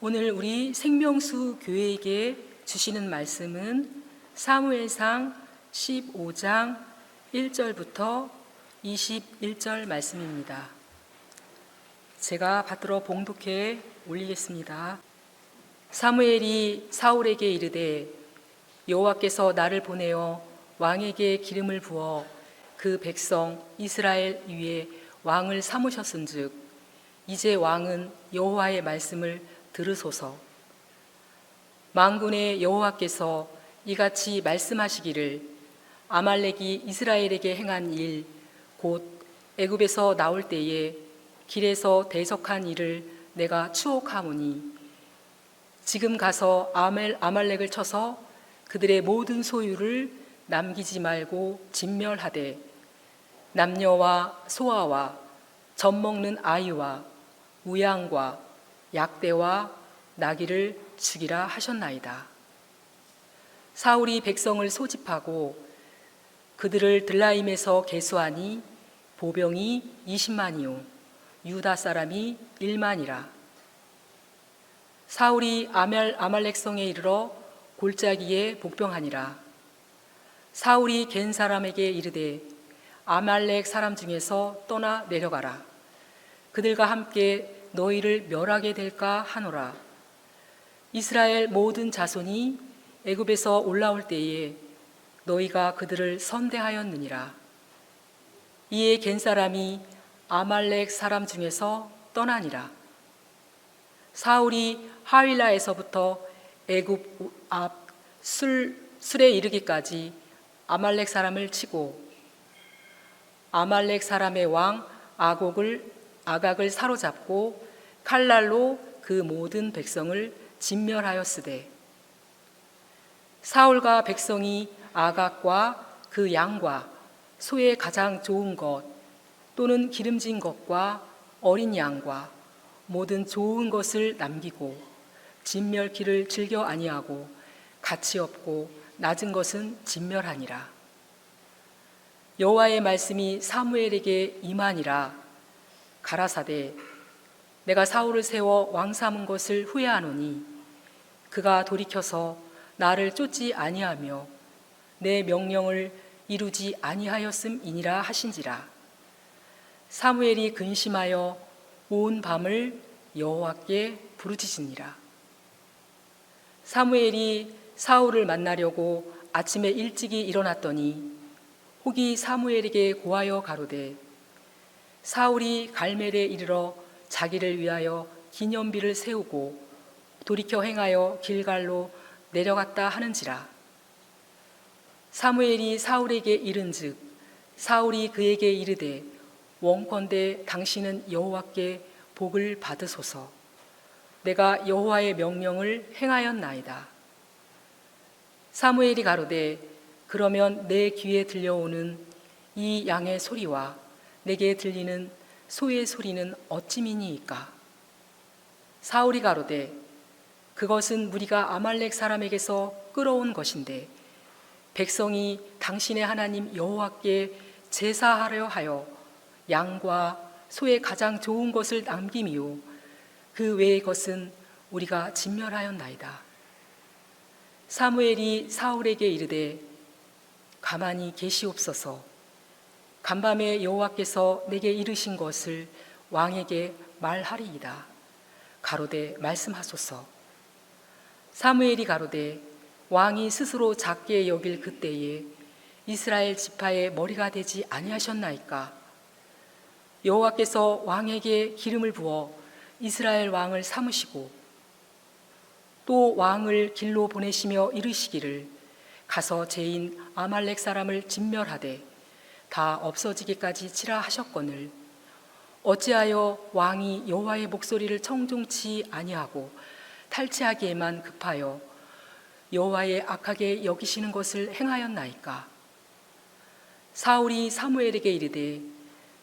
오늘 우리 생명수 교회에게 주시는 말씀은 사무엘상 15장 1절부터 21절 말씀입니다. 제가 받들어 봉독해 올리겠습니다. 사무엘이 사울에게 이르되 여호와께서 나를 보내어 왕에게 기름을 부어 그 백성 이스라엘 위에 왕을 삼으셨은즉 이제 왕은 여호와의 말씀을 들으소서. 만군의 여호와께서 이같이 말씀하시기를 아말렉이 이스라엘에게 행한 일 곧 애굽에서 나올 때에 길에서 대적한 일을 내가 추억하오니 지금 가서 아말렉을 쳐서 그들의 모든 소유를 남기지 말고 진멸하되 남녀와 소아와 젖먹는 아이와 우양과 약대와 나귀를 죽이라 하셨나이다. 사울이 백성을 소집하고 그들을 들라임에서 계수하니 보병이 20만이요 유다 사람이 1만이라. 사울이 아말렉성에 이르러 골짜기에 복병하니라. 사울이 겐 사람에게 이르되 아말렉 사람 중에서 떠나 내려가라. 그들과 함께 너희를 멸하게 될까 하노라. 이스라엘 모든 자손이 애굽에서 올라올 때에 너희가 그들을 선대하였느니라. 이에 겐 사람이 아말렉 사람 중에서 떠나니라. 사울이 하윌라에서부터 애굽 앞 술에 이르기까지 아말렉 사람을 치고 아말렉 사람의 왕 아각을 사로잡고 칼날로 그 모든 백성을 진멸하였으되 사울과 백성이 아각과 그 양과 소의 가장 좋은 것 또는 기름진 것과 어린 양과 모든 좋은 것을 남기고 진멸기를 즐겨 아니하고 가치 없고 낮은 것은 진멸하니라. 여호와의 말씀이 사무엘에게 임하니라. 가라사대 내가 사울을 세워 왕 삼은 것을 후회하노니 그가 돌이켜서 나를 쫓지 아니하며 내 명령을 이루지 아니하였음이니라 하신지라. 사무엘이 근심하여 온 밤을 여호와께 부르짖으니라. 사무엘이 사울을 만나려고 아침에 일찍이 일어났더니 혹이 사무엘에게 고하여 가로되 사울이 갈멜에 이르러 자기를 위하여 기념비를 세우고 돌이켜 행하여 길갈로 내려갔다 하는지라. 사무엘이 사울에게 이른즉 사울이 그에게 이르되 원컨대 당신은 여호와께 복을 받으소서. 내가 여호와의 명령을 행하였나이다. 사무엘이 가로되 그러면 내 귀에 들려오는 이 양의 소리와 내게 들리는 소의 소리는 어찌미니이까? 사울이 가로되 그것은 무리가 아말렉 사람에게서 끌어온 것인데 백성이 당신의 하나님 여호와께 제사하려 하여 양과 소의 가장 좋은 것을 남김이요 그 외의 것은 우리가 진멸하였나이다. 사무엘이 사울에게 이르되 가만히 계시옵소서. 간밤에 여호와께서 내게 이르신 것을 왕에게 말하리이다. 가로되 말씀하소서. 사무엘이 가로되 왕이 스스로 작게 여길 그때에 이스라엘 지파의 머리가 되지 아니하셨나이까? 여호와께서 왕에게 기름을 부어 이스라엘 왕을 삼으시고 또 왕을 길로 보내시며 이르시기를 가서 죄인 아말렉 사람을 진멸하되 다 없어지기까지 치라 하셨거늘 어찌하여 왕이 여호와의 목소리를 청종치 아니하고 탈취하기에만 급하여 여호와의 악하게 여기시는 것을 행하였나이까? 사울이 사무엘에게 이르되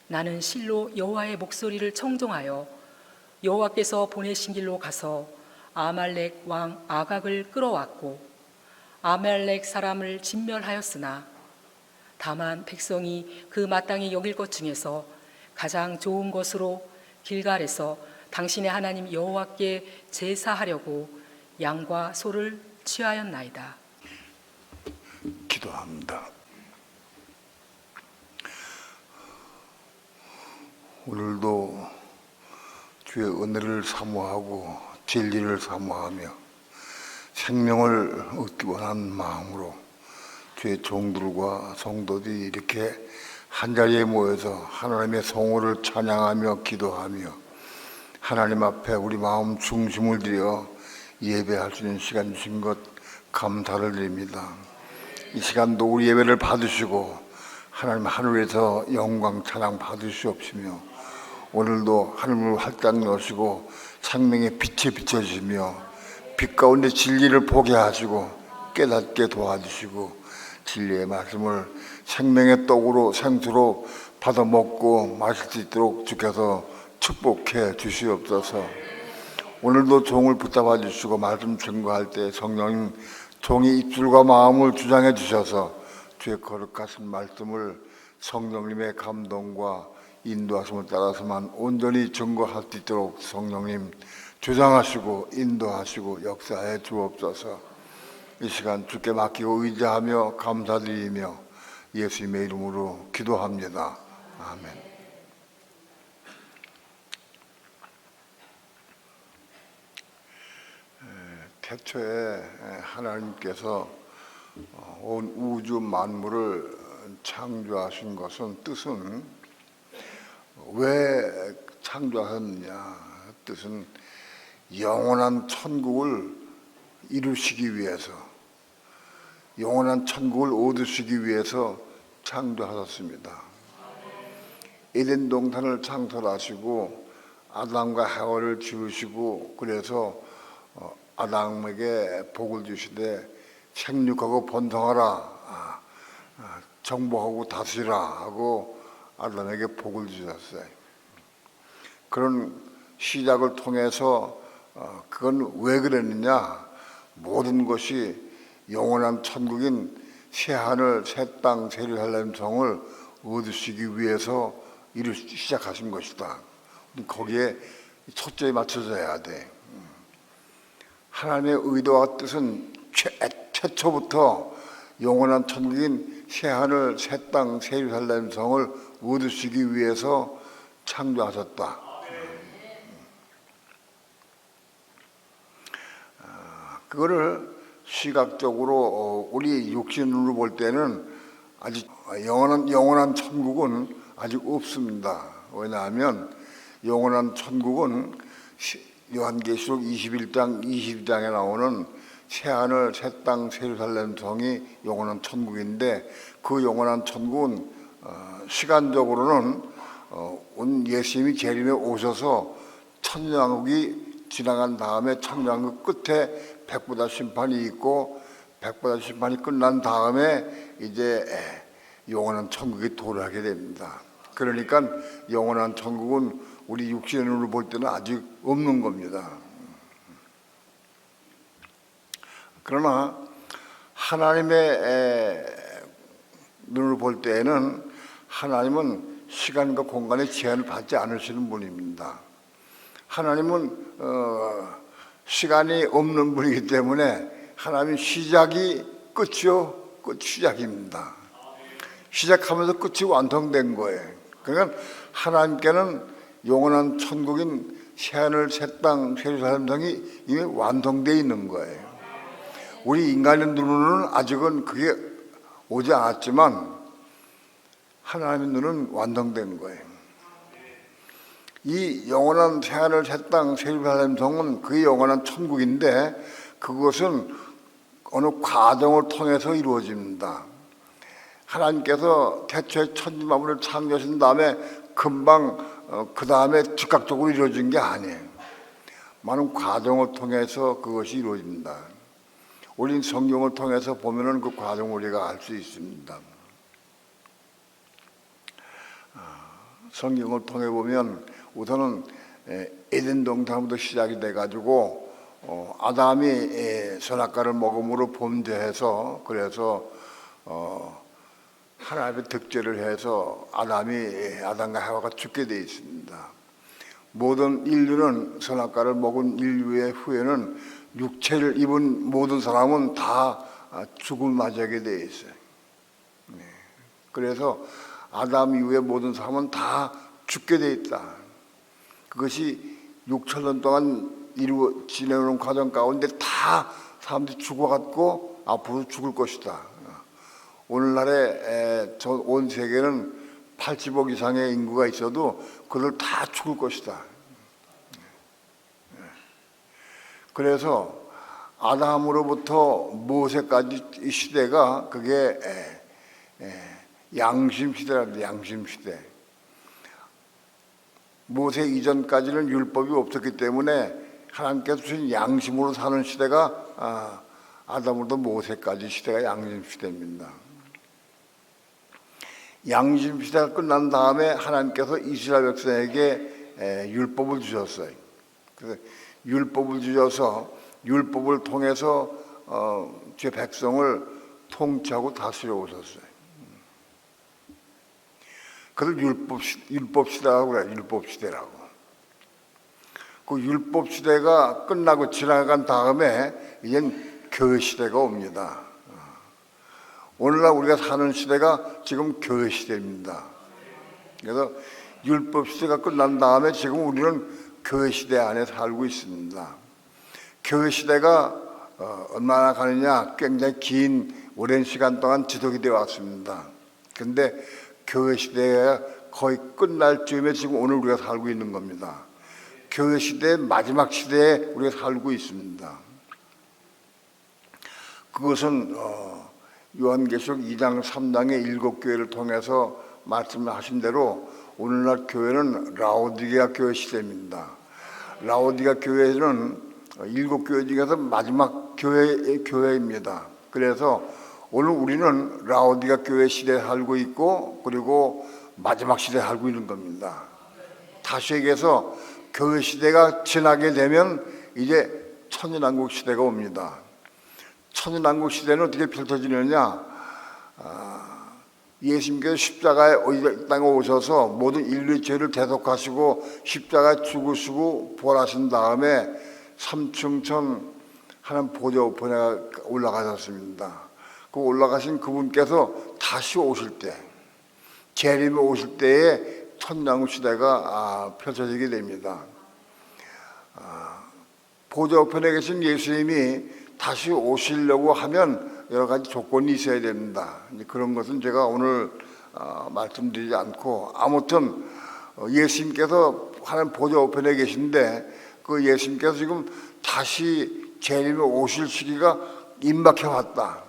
나는 실로 여호와의 목소리를 청종하여 여호와께서 보내신 길로 가서 아말렉 왕 아각을 끌어왔고 아말렉 사람을 진멸하였으나 다만 백성이 그 마땅히 여길 것 중에서 가장 좋은 것으로 길갈에서 당신의 하나님 여호와께 제사하려고 양과 소를 취하였나이다. 기도합니다. 오늘도 주의 은혜를 사모하고 진리를 사모하며 생명을 얻기 원하는 마음으로 주의 종들과 성도들이 이렇게 한자리에 모여서 하나님의 성호를 찬양하며 기도하며 하나님 앞에 우리 마음 중심을 들여 예배할 수 있는 시간 주신 것 감사를 드립니다. 이 시간도 우리 예배를 받으시고 하나님 하늘에서 영광 찬양 받으시옵시며 오늘도 하늘을 활짝 여시고 생명의 빛에 비춰주시며 빛 가운데 진리를 보게 하시고 깨닫게 도와주시고 진리의 말씀을 생명의 떡으로 생수로 받아 먹고 마실 수 있도록 주께서 축복해 주시옵소서. 오늘도 종을 붙잡아 주시고 말씀 증거할 때 성령님 종의 입술과 마음을 주장해 주셔서 주의 거룩하신 말씀을 성령님의 감동과 인도하심을 따라서만 온전히 증거할 수 있도록 성령님 주장하시고 인도하시고 역사해 주옵소서. 이 시간 주께 맡기고 의지하며 감사드리며 예수님의 이름으로 기도합니다. 아멘. 태초에 하나님께서 온 우주 만물을 창조하신 것은 뜻은 왜 창조하셨느냐? 뜻은 영원한 천국을 이루시기 위해서, 영원한 천국을 얻으시기 위해서 창조하셨습니다. 에덴 동산을 창설하시고 아담과 하와를 지으시고 그래서 아담에게 복을 주시되 생육하고 번성하라, 정복하고 다스리라 하고 아담에게 복을 주셨어요. 그런 시작을 통해서 그건 왜 그랬느냐? 모든 것이 영원한 천국인 새하늘, 새 땅, 새 예루살렘 성을 얻으시기 위해서 일을 시작하신 것이다. 거기에 초점이 맞춰져야 돼. 하나님의 의도와 뜻은 최초부터 영원한 천국인 새하늘, 새 땅, 새 예루살렘 성을 얻으시기 위해서 창조하셨다. 그거를 시각적으로 우리 육신으로 볼 때는 아직 영원한 천국은 아직 없습니다. 왜냐하면 영원한 천국은 요한계시록 21장 22장에 나오는 새하늘, 새 땅, 새 예루살렘 성이 영원한 천국인데 그 영원한 천국은 시간적으로는 온 예수님이 재림에 오셔서 천년왕국이 지나간 다음에 천년왕국 끝에 백보다 심판이 있고 백보다 심판이 끝난 다음에 이제 영원한 천국이 도래하게 됩니다. 그러니까 영원한 천국은 우리 육신으로 볼 때는 아직 없는 겁니다. 그러나 하나님의 눈으로 볼 때에는 하나님은 시간과 공간의 제한을 받지 않으시는 분입니다. 하나님은 시간이 없는 분이기 때문에 하나님은 시작이 끝이요, 끝 시작입니다. 시작하면서 끝이 완성된 거예요. 그러니까 하나님께는 영원한 천국인 새하늘, 새 땅, 새 예루살렘 성이 이미 완성되어 있는 거예요. 우리 인간의 눈으로는 아직은 그게 오지 않았지만 하나님의 눈은 완성된 거예요. 이 영원한 새하늘, 새 땅, 새 예루살렘 성은 그 영원한 천국인데 그것은 어느 과정을 통해서 이루어집니다. 하나님께서 태초에 천지 만물을 창조하신 다음에 금방 그 다음에 즉각적으로 이루어진 게 아니에요. 많은 과정을 통해서 그것이 이루어집니다. 우리는 성경을 통해서 보면은 그 과정을 우리가 알 수 있습니다. 성경을 통해 보면 우선은 에덴 동산부터 시작이 돼가지고 아담이 선악과를 먹음으로 범죄해서 그래서 하나님의 득죄를 해서 아담과 하와가 죽게 돼 있습니다. 모든 인류는 선악과를 먹은 인류의 후에는 육체를 입은 모든 사람은 다 죽음을 맞이하게 되어 있어요. 그래서 아담 이후에 모든 사람은 다 죽게 되어 있다. 그것이 6천년 동안 지내오는 과정 가운데 다 사람들이 죽어갔고 앞으로 죽을 것이다. 오늘날에 온 세계는 80억 이상의 인구가 있어도 그들 다 죽을 것이다. 그래서 아담으로부터 모세까지 이 시대가 그게 양심 시대랍니다. 양심 시대. 모세 이전까지는 율법이 없었기 때문에 하나님께서 주신 양심으로 사는 시대가 아담으로부터 모세까지 시대가 양심 시대입니다. 양심 시대가 끝난 다음에 하나님께서 이스라엘 백성에게 율법을 주셨어요. 그래서 율법을 주셔서 율법을 통해서 제 백성을 통치하고 다스려 오셨어요. 그래서 율법 시대라고 그래요. 율법 시대라고. 그 율법 시대가 끝나고 지나간 다음에 이젠 교회 시대가 옵니다. 오늘날 우리가 사는 시대가 지금 교회 시대입니다. 그래서 율법 시대가 끝난 다음에 지금 우리는 교회 시대 안에 살고 있습니다. 교회 시대가 얼마나 가느냐, 굉장히 긴 오랜 시간 동안 지속이 되어 왔습니다. 그런데 교회 시대가 거의 끝날 즈음에 지금 오늘 우리가 살고 있는 겁니다. 교회 시대의 마지막 시대에 우리가 살고 있습니다. 그것은 요한계시록 2장 3장의 7교회를 통해서 말씀하신 대로 오늘날 교회는 라오디게아 교회 시대입니다. 라오디게아 교회는 7교회 중에서 마지막 교회입니다. 그래서 오늘 우리는 라오디게아 교회 시대에 살고 있고 그리고 마지막 시대에 살고 있는 겁니다. 다시 얘기해서 교회 시대가 지나게 되면 이제 천년왕국 시대가 옵니다. 천년왕국 시대는 어떻게 펼쳐지느냐? 예수님께서 십자가에 이 땅에 오셔서 모든 인류의 죄를 대속하시고 십자가에 죽으시고 부활하신 다음에 삼층천 하나님 보좌 우편에 올라가셨습니다. 그 올라가신 그분께서 다시 오실 때, 재림에 오실 때에 천년왕국 시대가 펼쳐지게 됩니다. 보좌 우편에 계신 예수님이 다시 오시려고 하면 여러 가지 조건이 있어야 됩니다. 그런 것은 제가 오늘 말씀드리지 않고, 아무튼 예수님께서 하나님 보좌 우편에 계신데 그 예수님께서 지금 다시 재림에 오실 시기가 임박해 왔다.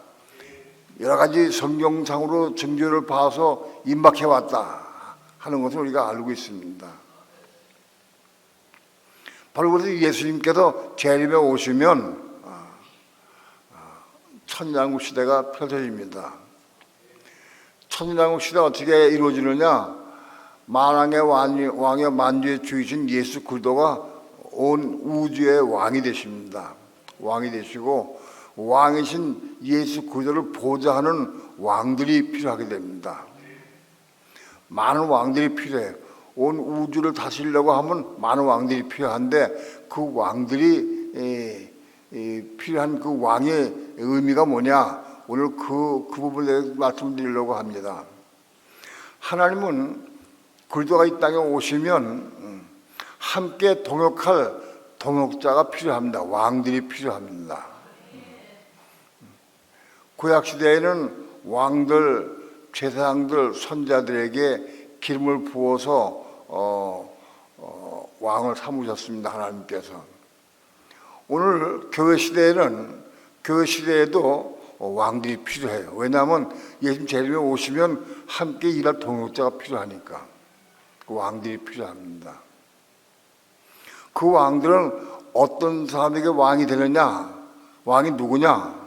여러 가지 성경상으로 증거를 봐서 임박해 왔다 하는 것을 우리가 알고 있습니다. 바로 그래서 예수님께서 재림에 오시면 천년왕국 시대가 펼쳐집니다. 천년왕국 시대가 어떻게 이루어지느냐? 만왕의 왕의 만주의 주이신 예수 그리스도가 온 우주의 왕이 되십니다. 왕이 되시고 왕이신 예수 그리스도를 보좌하는 왕들이 필요하게 됩니다. 많은 왕들이 필요해요. 온 우주를 다스리려고 하면 많은 왕들이 필요한데 그 왕들이 필요한 그 왕의 의미가 뭐냐? 오늘 그 부분에 대해서 말씀드리려고 합니다. 하나님은 그리스도가 이 땅에 오시면 함께 동역할 동역자가 필요합니다. 왕들이 필요합니다. 구약시대에는 왕들, 제사장들, 선자들에게 기름을 부어서 왕을 삼으셨습니다. 하나님께서. 오늘 교회 시대에도 왕들이 필요해요. 왜냐하면 예수님 재림에 오시면 함께 일할 동역자가 필요하니까 그 왕들이 필요합니다. 그 왕들은 어떤 사람에게 왕이 되느냐? 왕이 누구냐?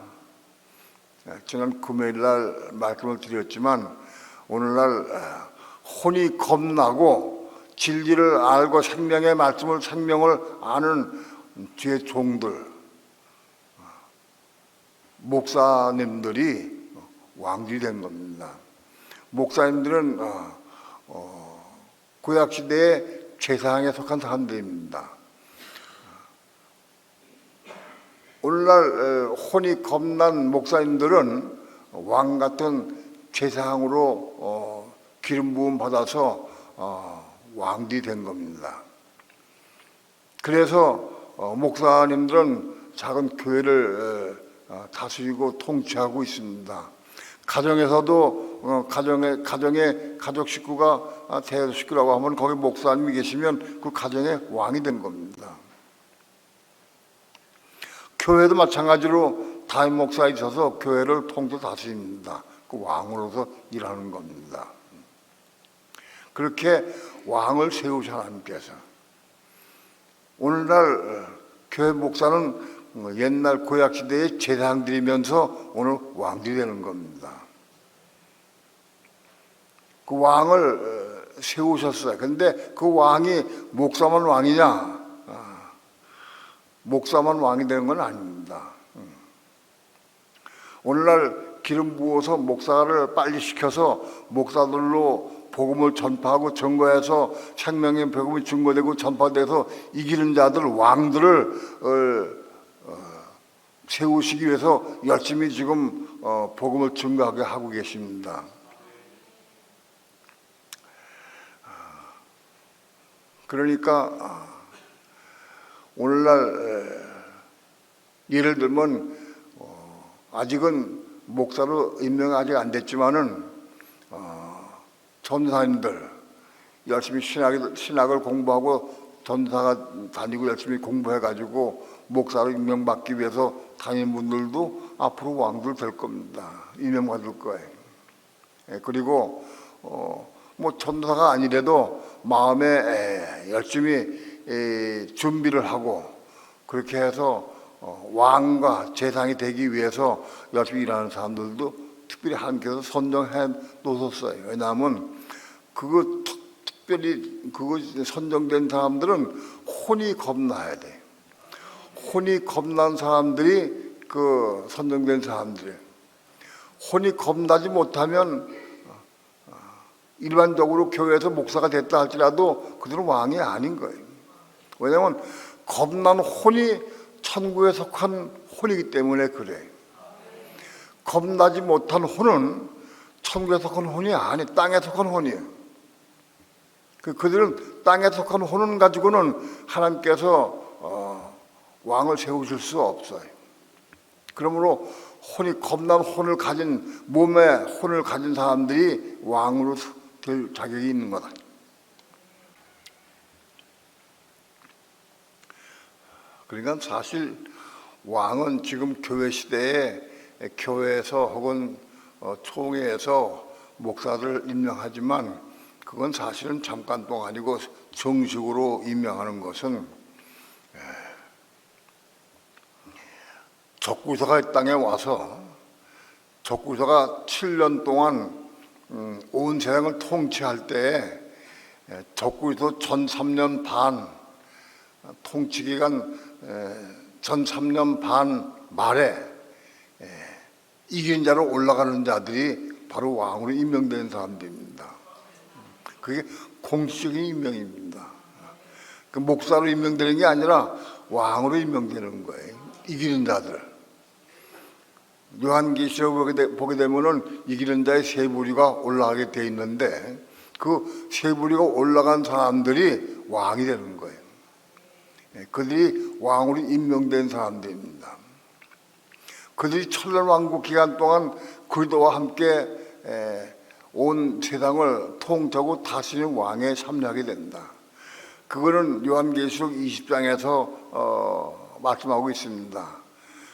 지난 금요일 날 말씀을 드렸지만 오늘날 혼이 겁나고 진리를 알고 생명의 말씀을 생명을 아는 주의 종들, 목사님들이 왕들이 된 겁니다. 목사님들은 구약시대에 제사장에 속한 사람들입니다. 오늘날 혼이 겁난 목사님들은 왕 같은 제사장으로 기름 부음 받아서 왕들이 된 겁니다. 그래서 목사님들은 작은 교회를 다스리고 통치하고 있습니다. 가정에서도 가정의 가족 식구가 대여 식구라고 하면 거기 목사님이 계시면 그 가정의 왕이 된 겁니다. 교회도 마찬가지로 담임 목사가 있어서 교회를 통치 다스립니다. 그 왕으로서 일하는 겁니다. 그렇게 왕을 세우신 하나님께서 오늘날 교회 목사는 옛날 구약 시대의 제사장들이면서 오늘 왕들이 되는 겁니다. 그 왕을 세우셨어요. 그런데 그 왕이 목사만 왕이냐? 목사만 왕이 되는 건 아닙니다. 오늘날 기름 부어서 목사를 빨리 시켜서 목사들로 복음을 전파하고 증거해서 생명의 복음이 증거되고 전파돼서 이기는 자들 왕들을 세우시기 위해서 열심히 지금 복음을 증거하게 하고 계십니다. 그러니까 오늘날 예를 들면 아직은 목사로 임명이 아직 안 됐지만은 전사님들 열심히 신학을 공부하고 전사가 다니고 열심히 공부해가지고 목사로 임명받기 위해서 다니는 분들도 앞으로 왕들 될 겁니다. 임명받을 거예요. 그리고 뭐 전사가 아니래도 마음에 열심히 준비를 하고 그렇게 해서 왕과 제사장이 되기 위해서 열심히 일하는 사람들도 특별히 하나님께서 선정해 놓으셨어요. 왜냐하면 특별히 그거 선정된 사람들은 혼이 겁나야 돼. 혼이 겁난 사람들이 그 선정된 사람들이에요. 혼이 겁나지 못하면 일반적으로 교회에서 목사가 됐다 할지라도 그들은 왕이 아닌 거예요. 왜냐하면 겁난 혼이 천국에 속한 혼이기 때문에 그래. 겁나지 못한 혼은 천국에 속한 혼이 아니, 땅에 속한 혼이에요. 그들은 땅에 속한 혼을 가지고는 하나님께서 왕을 세우실 수 없어요. 그러므로 혼이 겁난 혼을 가진 몸에 혼을 가진 사람들이 왕으로 될 자격이 있는 거다. 그러니까 사실 왕은 지금 교회 시대에 교회에서 혹은 총회에서 목사를 임명하지만 그건 사실은 잠깐 동안이고 정식으로 임명하는 것은 적구서가 이 땅에 와서 적구서가 7년 동안 온 세상을 통치할 때에 적구서 전 3년 반 통치기간 전 3년 반 말에 이긴 자로 올라가는 자들이 바로 왕으로 임명된 사람들입니다. 그게 공식적인 임명입니다. 그 목사로 임명되는 게 아니라 왕으로 임명되는 거예요. 이기는 자들. 요한계시록 보게 되면은 이기는 자의 세 부리가 올라가게 돼 있는데 그 세 부리가 올라간 사람들이 왕이 되는 거예요. 그들이 왕으로 임명된 사람들입니다. 그들이 천년왕국 기간 동안 그리스도와 함께 온 세상을 통치하고 다스리는 왕에 참여하게 된다. 그거는 요한계시록 20장에서 말씀하고 있습니다.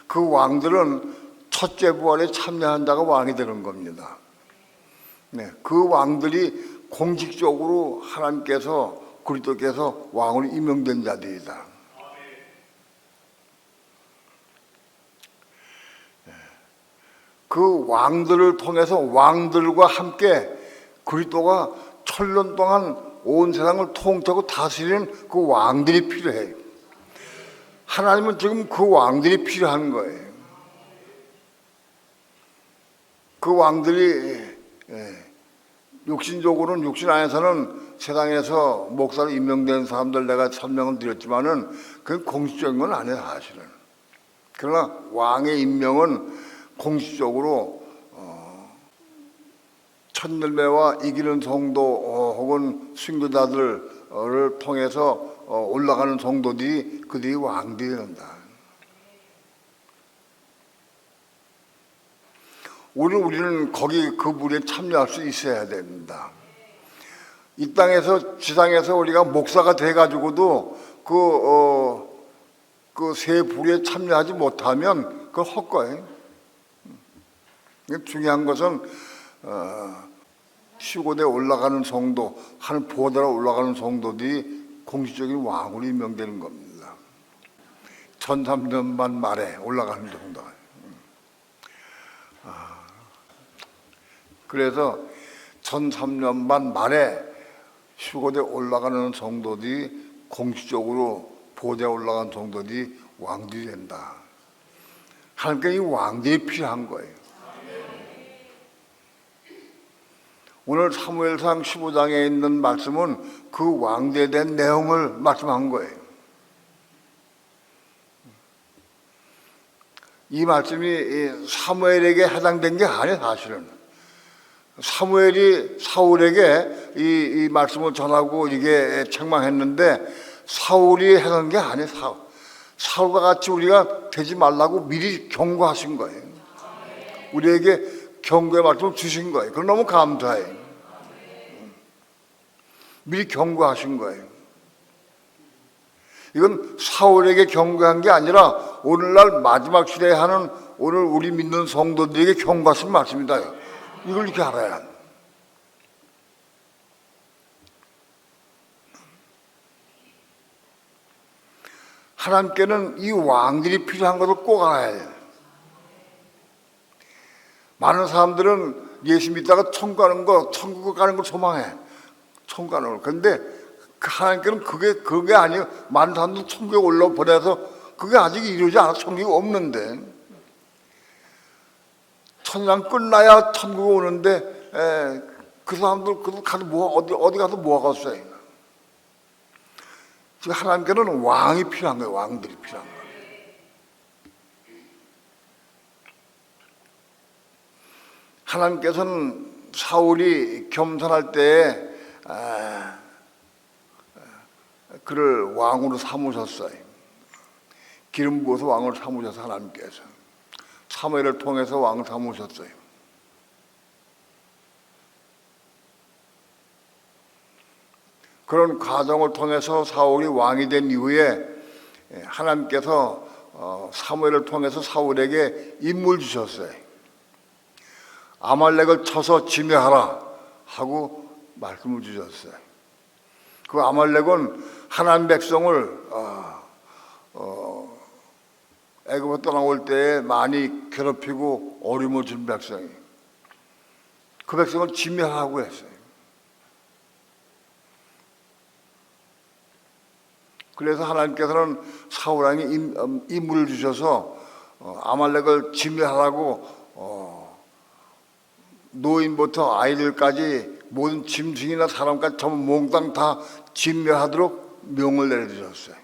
그 왕들은 첫째 부활에 참여한 자가 왕이 되는 겁니다. 그 왕들이 공식적으로 하나님께서 그리스도께서 왕으로 임명된 자들이다. 그 왕들을 통해서 왕들과 함께 그리스도가 천년 동안 온 세상을 통치하고 다스리는 그 왕들이 필요해요. 하나님은 지금 그 왕들이 필요한 거예요. 그 왕들이 육신적으로는 육신 안에서는 세상에서 목사로 임명된 사람들 내가 설명을 드렸지만은 그건 공식적인 건 아니에요 사실은. 그러나 왕의 임명은 공식적으로 첫열매와 이기는 성도 혹은 순교자들을 통해서 올라가는 성도들이 그들이 왕들이 된다. 우리는 거기 그 물에 참여할 수 있어야 됩니다. 이 땅에서 지상에서 우리가 목사가 돼가지고도 그 새 불에 참여하지 못하면 그거 헛거예요. 중요한 것은 시고대 올라가는 성도, 한 보다로 올라가는 성도들이 공식적인 왕으로 임명되는 겁니다. 1300년 말에 올라가는 정도. 그래서 1300년 말에 시고대 올라가는 성도들이 공식적으로 보좌에 올라간 성도들이 왕들이 된다. 하나님께 이 왕들이 필요한 거예요. 오늘 사무엘상 15장에 있는 말씀은 그 왕들에 대한 내용을 말씀한 거예요. 이 말씀이 사무엘에게 해당된 게 아니에요 사실은. 사무엘이 사울에게 이 말씀을 전하고 이게 책망했는데 사울이 해놓은 게 아니에요. 사울과 같이 우리가 되지 말라고 미리 경고하신 거예요. 우리에게 경고의 말씀을 주신 거예요. 그럼 너무 감사해요. 미리 경고하신 거예요. 이건 사울에게 경고한 게 아니라 오늘날 마지막 시대에 하는 오늘 우리 믿는 성도들에게 경고하신 말씀이다. 이걸 이렇게 알아야 합니다. 하나님께는 이 왕들이 필요한 것을 꼭 알아야 해요. 많은 사람들은 예수 믿다가 천국 가는 걸 소망해. 천국 가는 걸. 그런데 하나님께는 그게 아니에요. 많은 사람들 천국에 올라보내서 그게 아직 이루어지지 않아. 천국이 없는데. 천상 끝나야 천국에 오는데 그 사람들 가서 어디 가서 뭐 하겠어요? 지금 하나님께는 왕이 필요한 거예요. 왕들이 필요한 거예요. 하나님께서는 사울이 겸손할 때에 그를 왕으로 삼으셨어요. 기름 부어서 왕으로 삼으셔서 하나님께서 사무엘을 통해서 왕을 삼으셨어요. 그런 과정을 통해서 사울이 왕이 된 이후에 하나님께서 사무엘을 통해서 사울에게 임무를 주셨어요. 아말렉을 쳐서 진멸하라 하고 말씀을 주셨어요. 그 아말렉은 하나님 백성을 애굽에 떠나올 때에 많이 괴롭히고 어려움을 준 백성이 그 백성을 진멸하라고 했어요. 그래서 하나님께서는 사울왕에 임무를 주셔서 아말렉을 진멸하라고 노인부터 아이들까지 모든 짐승이나 사람까지 전부 몽땅 다 진멸하도록 명을 내려주셨어요.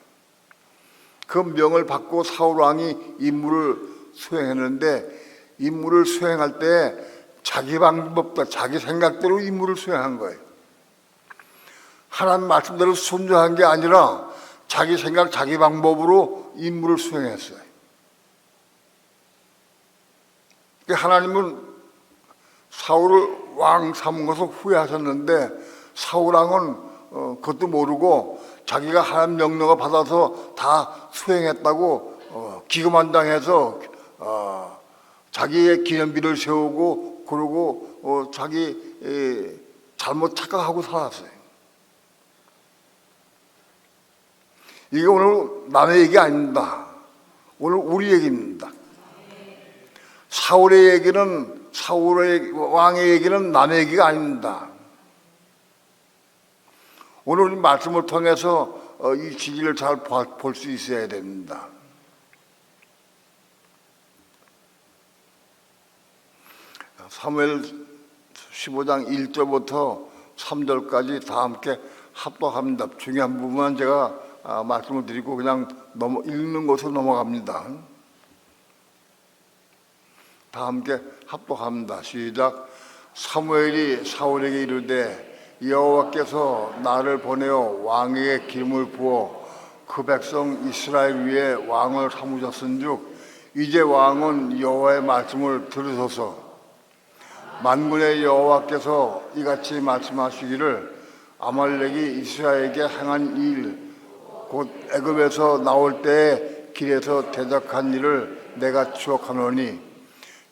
그 명을 받고 사울왕이 임무를 수행했는데 임무를 수행할 때 자기 방법과 자기 생각대로 임무를 수행한 거예요. 하나님 말씀대로 순종한 게 아니라 자기 생각, 자기 방법으로 임무를 수행했어요. 하나님은 사울을 왕 삼은 것을 후회하셨는데 사울왕은 그것도 모르고 자기가 하나님 명령을 받아서 다 수행했다고 기금환장해서 자기의 기념비를 세우고 그러고 자기 잘못 착각하고 살았어요. 이게 오늘 남의 얘기 아닙니다. 오늘 우리 얘기입니다. 사울의 왕의 얘기는 남의 얘기가 아닙니다. 오늘 우리 말씀을 통해서 이 진리를 잘 볼 수 있어야 됩니다. 사무엘 15장 1절부터 3절까지 다 함께 합독합니다. 중요한 부분만 제가 말씀을 드리고 그냥 읽는 것으로 넘어갑니다. 다 함께 합독합니다. 시작. 사무엘이 사울에게 이르되 여호와께서 나를 보내어 왕에게 기름을 부어 그 백성 이스라엘 위에 왕을 삼으셨은즉 이제 왕은 여호와의 말씀을 들으소서. 만군의 여호와께서 이같이 말씀하시기를 아말렉이 이스라엘에게 행한 일 곧 애굽에서 나올 때에 길에서 대적한 일을 내가 추억하노니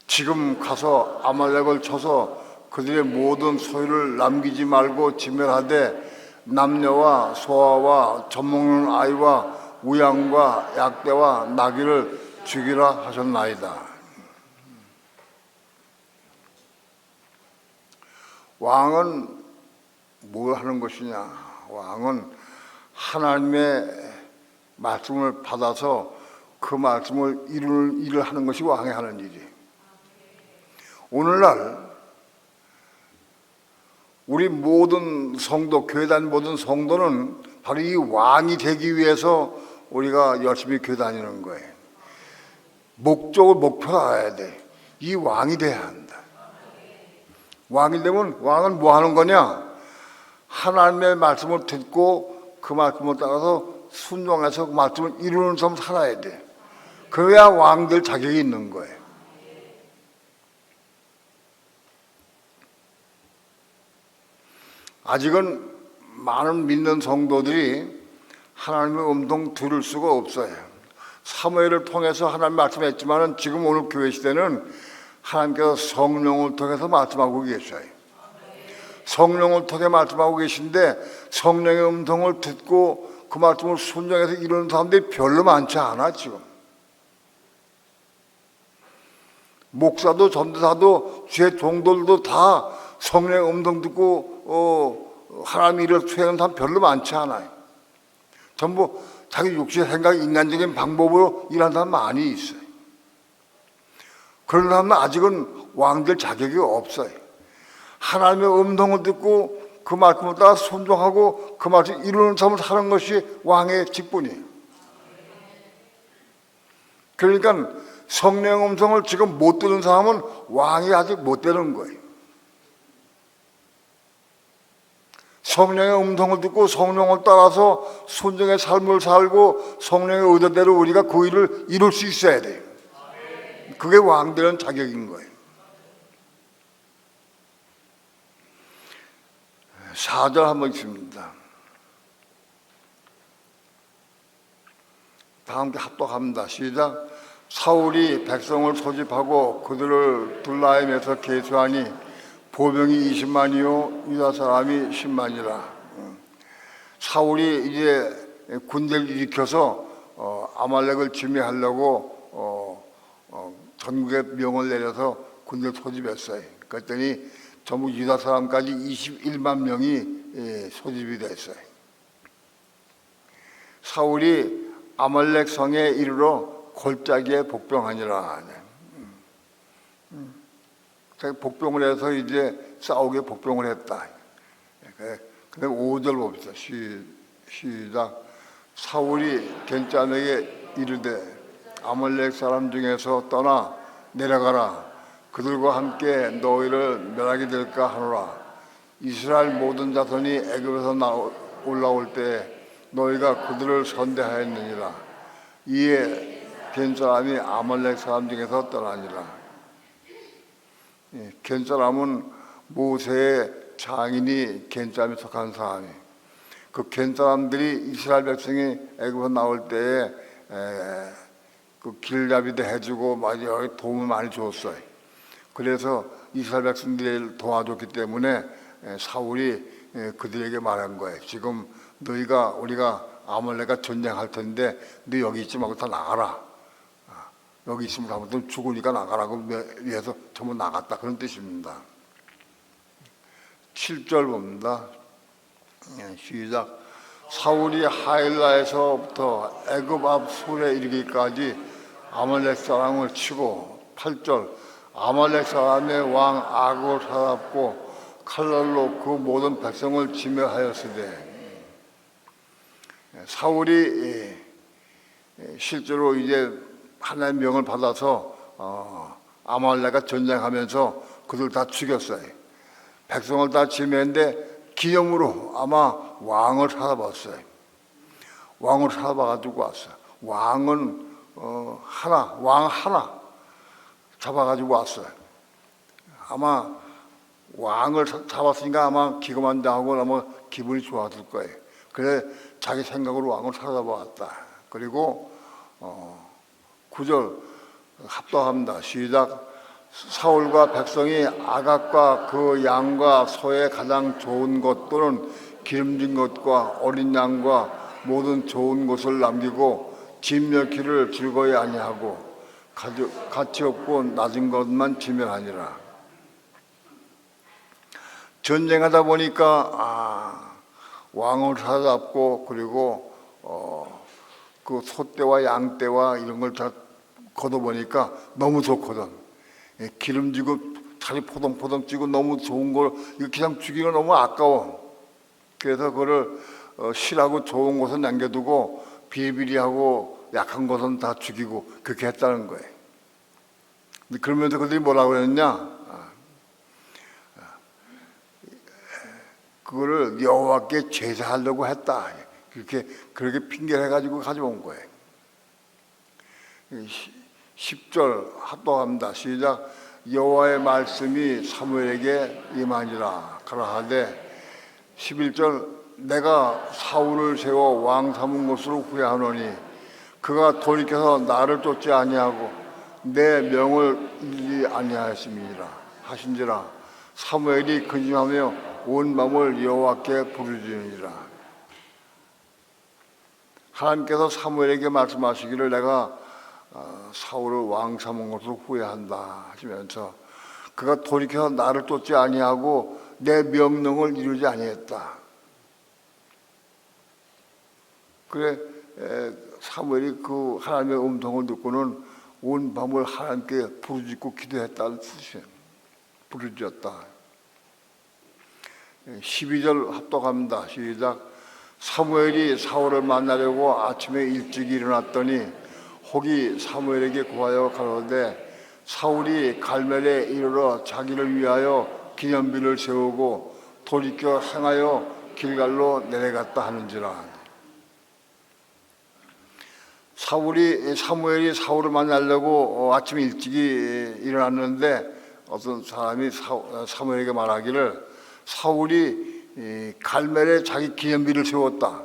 지금 가서 아말렉을 쳐서 그들의 모든 소유를 남기지 말고 진멸하되 남녀와 소아와 젖먹는 아이와 우양과 약대와 나귀를 죽이라 하셨나이다. 왕은 뭘 하는 것이냐? 왕은 하나님의 말씀을 받아서 그 말씀을 이루는 일을 하는 것이 왕이 하는 일이에요. 오늘날 우리 모든 성도, 교회 다니는 모든 성도는 바로 이 왕이 되기 위해서 우리가 열심히 교회 다니는 거예요. 목표가 알아야 돼. 이 왕이 돼야 한다. 왕이 되면 왕은 뭐 하는 거냐? 하나님의 말씀을 듣고 그 말씀을 따라서 순종해서 그 말씀을 이루는 삶 살아야 돼. 그래야 왕들 자격이 있는 거예요. 아직은 많은 믿는 성도들이 하나님의 음성 들을 수가 없어요. 사무엘을 통해서 하나님 말씀했지만 지금 오늘 교회 시대는 하나님께서 성령을 통해서 말씀하고 계셔요. 성령을 통해 말씀하고 계신데 성령의 음성을 듣고 그 말씀을 순종해서 이루는 사람들이 별로 많지 않아 지금. 목사도 전도사도 주의 종들도 다 성령의 음성 듣고 하나님 일을 수행하는 사람 별로 많지 않아요. 전부 자기 육신의 생각, 인간적인 방법으로 일하는 사람 많이 있어요. 그런 사람은 아직은 왕될 자격이 없어요. 하나님의 음성을 듣고 그 말씀을 따라 순종하고 그 말씀을 이루는 삶을 사는 것이 왕의 직분이에요. 그러니까 성령의 음성을 지금 못 듣는 사람은 왕이 아직 못 되는 거예요. 성령의 음성을 듣고 성령을 따라서 순종의 삶을 살고 성령의 의도대로 우리가 그 일을 이룰 수 있어야 돼요. 그게 왕 되는 자격인 거예요. 4절 한번 읽습니다. 다 함께 합독합니다. 시작. 사울이 백성을 소집하고 그들을 둘라임에서 계수하니 보병이 20만이요 유다 사람이 10만이라. 사울이 이제 군대를 일으켜서 아말렉을 진멸하려고 전국에 명을 내려서 군대를 소집했어요. 그랬더니 전부 유다 사람까지 21만 명이 소집이 됐어요. 사울이 아말렉 성에 이르러 골짜기에 복병하니라. 복병을 해서 이제 싸우게 복병을 했다. 근데 5절 봅시다. 시작. 사울이 겐짜에게 이르되 아말렉 사람 중에서 떠나 내려가라. 그들과 함께 너희를 멸하게 될까 하노라. 이스라엘 모든 자손이 애굽에서 올라올 때 너희가 그들을 선대하였느니라. 이에 겐 사람이 아말렉 사람 중에서 떠나니라. 겐 사람은 모세의 장인이 겐 사람에 속한 사람이. 그 겐 사람들이 이스라엘 백성이 애굽에서 나올 때에 그 길잡이도 해주고 많이 도움을 많이 줬어요. 그래서 이스라엘 백성들을 도와줬기 때문에 사울이 그들에게 말한 거예요. 지금 우리가 아말렉과 전쟁할 텐데 너 여기 있지 말고 다 나가라. 여기 있으면 아무튼 죽으니까 나가라고 위해서 전부 나갔다. 그런 뜻입니다. 7절 봅니다. 시작. 사울이 하일라에서부터 애굽 앞 술에 이르기까지 아말렉 사람을 치고 8절 아말렉 사람의 왕 아굴을 사납고 칼날로 그 모든 백성을 지멸하였으되 사울이 실제로 이제 하나님의 명을 받아서 아말렉과 전쟁하면서 그들 다 죽였어요. 백성을 다 지멸했는데 기념으로 아마 왕을 찾아봤어요. 왕을 찾아봐가지고 왔어요. 왕은 왕 하나 잡아가지고 왔어요. 아마 왕을 잡았으니까 아마 기거만장하고 아마 기분이 좋았을 거예요. 그래 자기 생각으로 왕을 찾아봤다. 그리고 9절 합독합니다. 시작. 사울과 백성이 아각과 그 양과 소의 가장 좋은 것 또는 기름진 것과 어린 양과 모든 좋은 것을 남기고 진멸키를 즐거이 아니하고 가치 없고 낮은 것만 지멸하니라. 전쟁하다 보니까 왕을 찾아잡고 그리고 그 소떼와 양떼와 이런 걸 다 걷어보니까 너무 좋거든. 기름지고 살이 포동포동 찌고 너무 좋은 걸 이거 그냥 죽이기가 너무 아까워. 그래서 그거를 실하고 좋은 것은 남겨두고 비리비리하고 약한 것은 다 죽이고 그렇게 했다는 거예요. 근데 그러면서 그들이 뭐라고 그랬냐? 그거를 여호와께 제사하려고 했다. 그렇게 핑계를 해가지고 가져온 거예요. 10절 합독합니다. 시작. 여호와의 말씀이 사무엘에게 임하니라. 그러하되 11절 내가 사울을 세워 왕 삼은 것으로 후회하노니 그가 돌이켜서 나를 쫓지 아니하고 내 명을 잊지 아니하였음이니라 하신지라. 사무엘이 근심하며 온 마음을 여호와께 부르짖으니라. 하나님께서 사무엘에게 말씀하시기를 내가 사울을 왕 삼은 것으로 후회한다 하시면서 그가 돌이켜서 나를 쫓지 아니하고 내 명령을 이루지 아니했다. 그래 사무엘이 그 하나님의 음성을 듣고는 온 밤을 하나님께 부르짖고 기도했다는 뜻이에요. 부르짖었다. 12절 합독합니다. 시작. 사무엘이 사울을 만나려고 아침에 일찍 일어났더니 혹이 사무엘에게 구하여 가로되 사울이 갈멜에 이르러 자기를 위하여 기념비를 세우고 돌이켜 행하여 길갈로 내려갔다 하는지라. 사무엘이 사울을 만나려고 아침에 일찍 일어났는데 어떤 사람이 사무엘에게 말하기를 사울이 갈멜에 자기 기념비를 세웠다.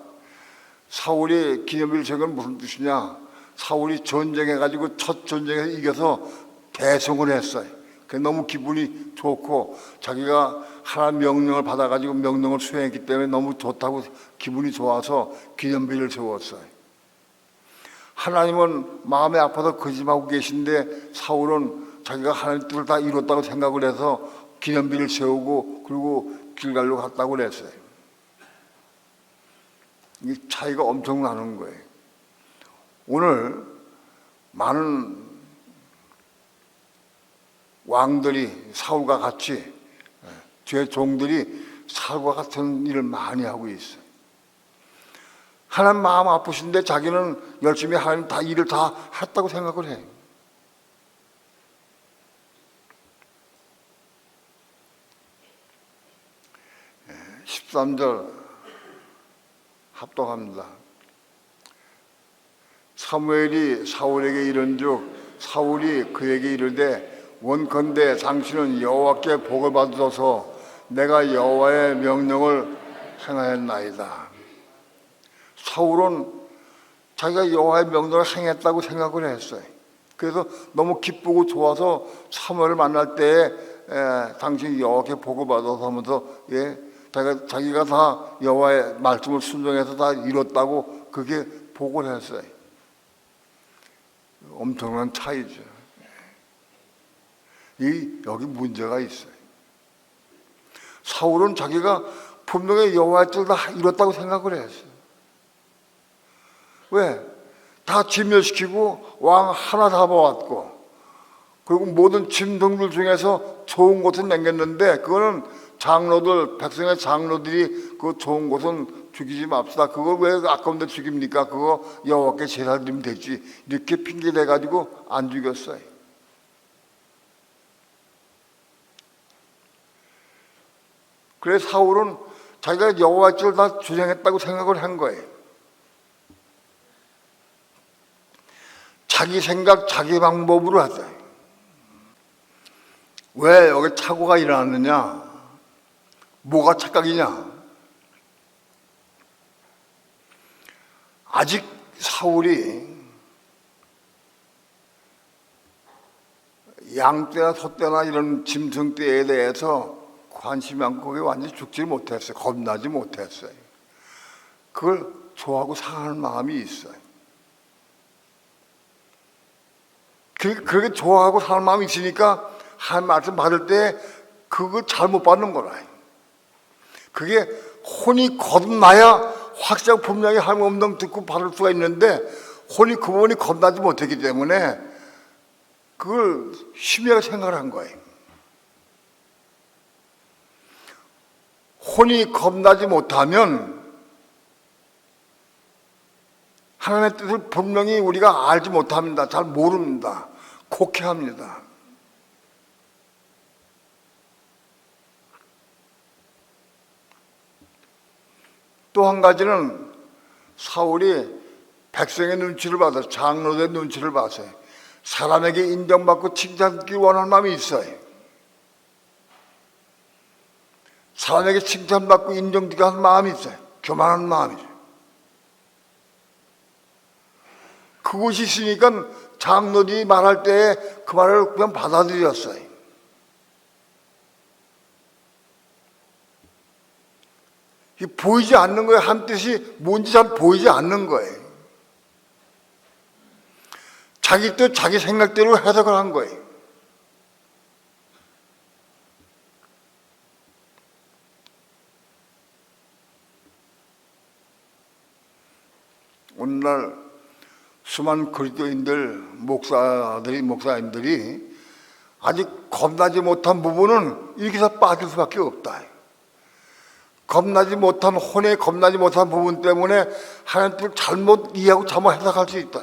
사울이 기념비를 세운 건 무슨 뜻이냐? 사울이 전쟁해가지고 첫 전쟁에서 이겨서 대성을 했어요. 그게 너무 기분이 좋고 자기가 하나님 명령을 받아가지고 명령을 수행했기 때문에 너무 좋다고 기분이 좋아서 기념비를 세웠어요. 하나님은 마음에 아파서 거짓말하고 계신데 사울은 자기가 하나님 뜻을 다 이뤘다고 생각을 해서 기념비를 세우고 그리고 길갈로 갔다고 그랬어요. 이 차이가 엄청 나는 거예요. 오늘 많은 왕들이 사울과 같이 죄 종들이 사울과 같은 일을 많이 하고 있어요. 하나님 마음 아프신데 자기는 열심히 하나님 다 일을 다 했다고 생각을 해요. 예, 13절 합독합니다. 사무엘이 사울에게 이른즉 사울이 그에게 이르되 원컨대 당신은 여호와께 복을 받으소서 내가 여호와의 명령을 행하였나이다. 사울은 자기가 여호와의 명령을 행했다고 생각을 했어요. 그래서 너무 기쁘고 좋아서 사무엘을 만날 때에 당신이 여호와께 복을 받아서 하면서 자기가 다 여호와의 말씀을 순종해서 다 이뤘다고 그게 복을 했어요. 엄청난 차이죠. 여기 문제가 있어요. 사울은 자기가 분명히 여호와의 뜻을 다 이뤘다고 생각을 했어요. 왜? 다 진멸시키고 왕 하나 잡아왔고 그리고 모든 짐승들 중에서 좋은 것은 남겼는데 그거는 장로들, 백성의 장로들이 그 좋은 곳은 죽이지 맙시다. 그거 왜 아까운데 죽입니까? 그거 여호와께 제사 드리면 되지. 이렇게 핑계대 가지고 안 죽였어요. 그래서 사울은 자기가 여호와 뜻을 다 주장했다고 생각을 한 거예요. 자기 생각, 자기 방법으로 하자. 왜 여기 착오가 일어났느냐? 뭐가 착각이냐? 아직 사울이 양떼나 소떼나 이런 짐승떼에 대해서 관심이 많고 거기에 완전히 죽지 못했어요. 겁나지 못했어요. 그걸 좋아하고 사랑하는 마음이 있어요. 그렇게 좋아하고 사랑하는 마음이 있으니까 한 말씀 받을 때 그거 잘못 받는 거라. 그게 혼이 거듭나야 확실하고 분명히 하나님 음성 듣고 받을 수가 있는데 혼이 그 부분이 겁나지 못했기 때문에 그걸 심하게 생각을 한 거예요. 혼이 겁나지 못하면 하나님의 뜻을 분명히 우리가 알지 못합니다. 잘 모릅니다. 곡해합니다. 또 한 가지는 사울이 백성의 눈치를 받아서 장로들의 눈치를 봐서 사람에게 인정받고 칭찬받기 원하는 마음이 있어요. 사람에게 칭찬받고 인정받기 하는 마음이 있어요. 교만한 마음이죠. 그것이 있으니까 장로들이 말할 때 그 말을 그냥 받아들였어요. 보이지 않는 거예요. 한 뜻이 뭔지 잘 보이지 않는 거예요. 자기 뜻, 자기 생각대로 해석을 한 거예요. 오늘날 수많은 그리스도인들, 목사님들이 아직 겁나지 못한 부분은 여기서 빠질 수밖에 없다. 겁나지 못한 혼에 겁나지 못한 부분 때문에 하나님 뜻을 잘못 이해하고 잘못 해석할 수 있다.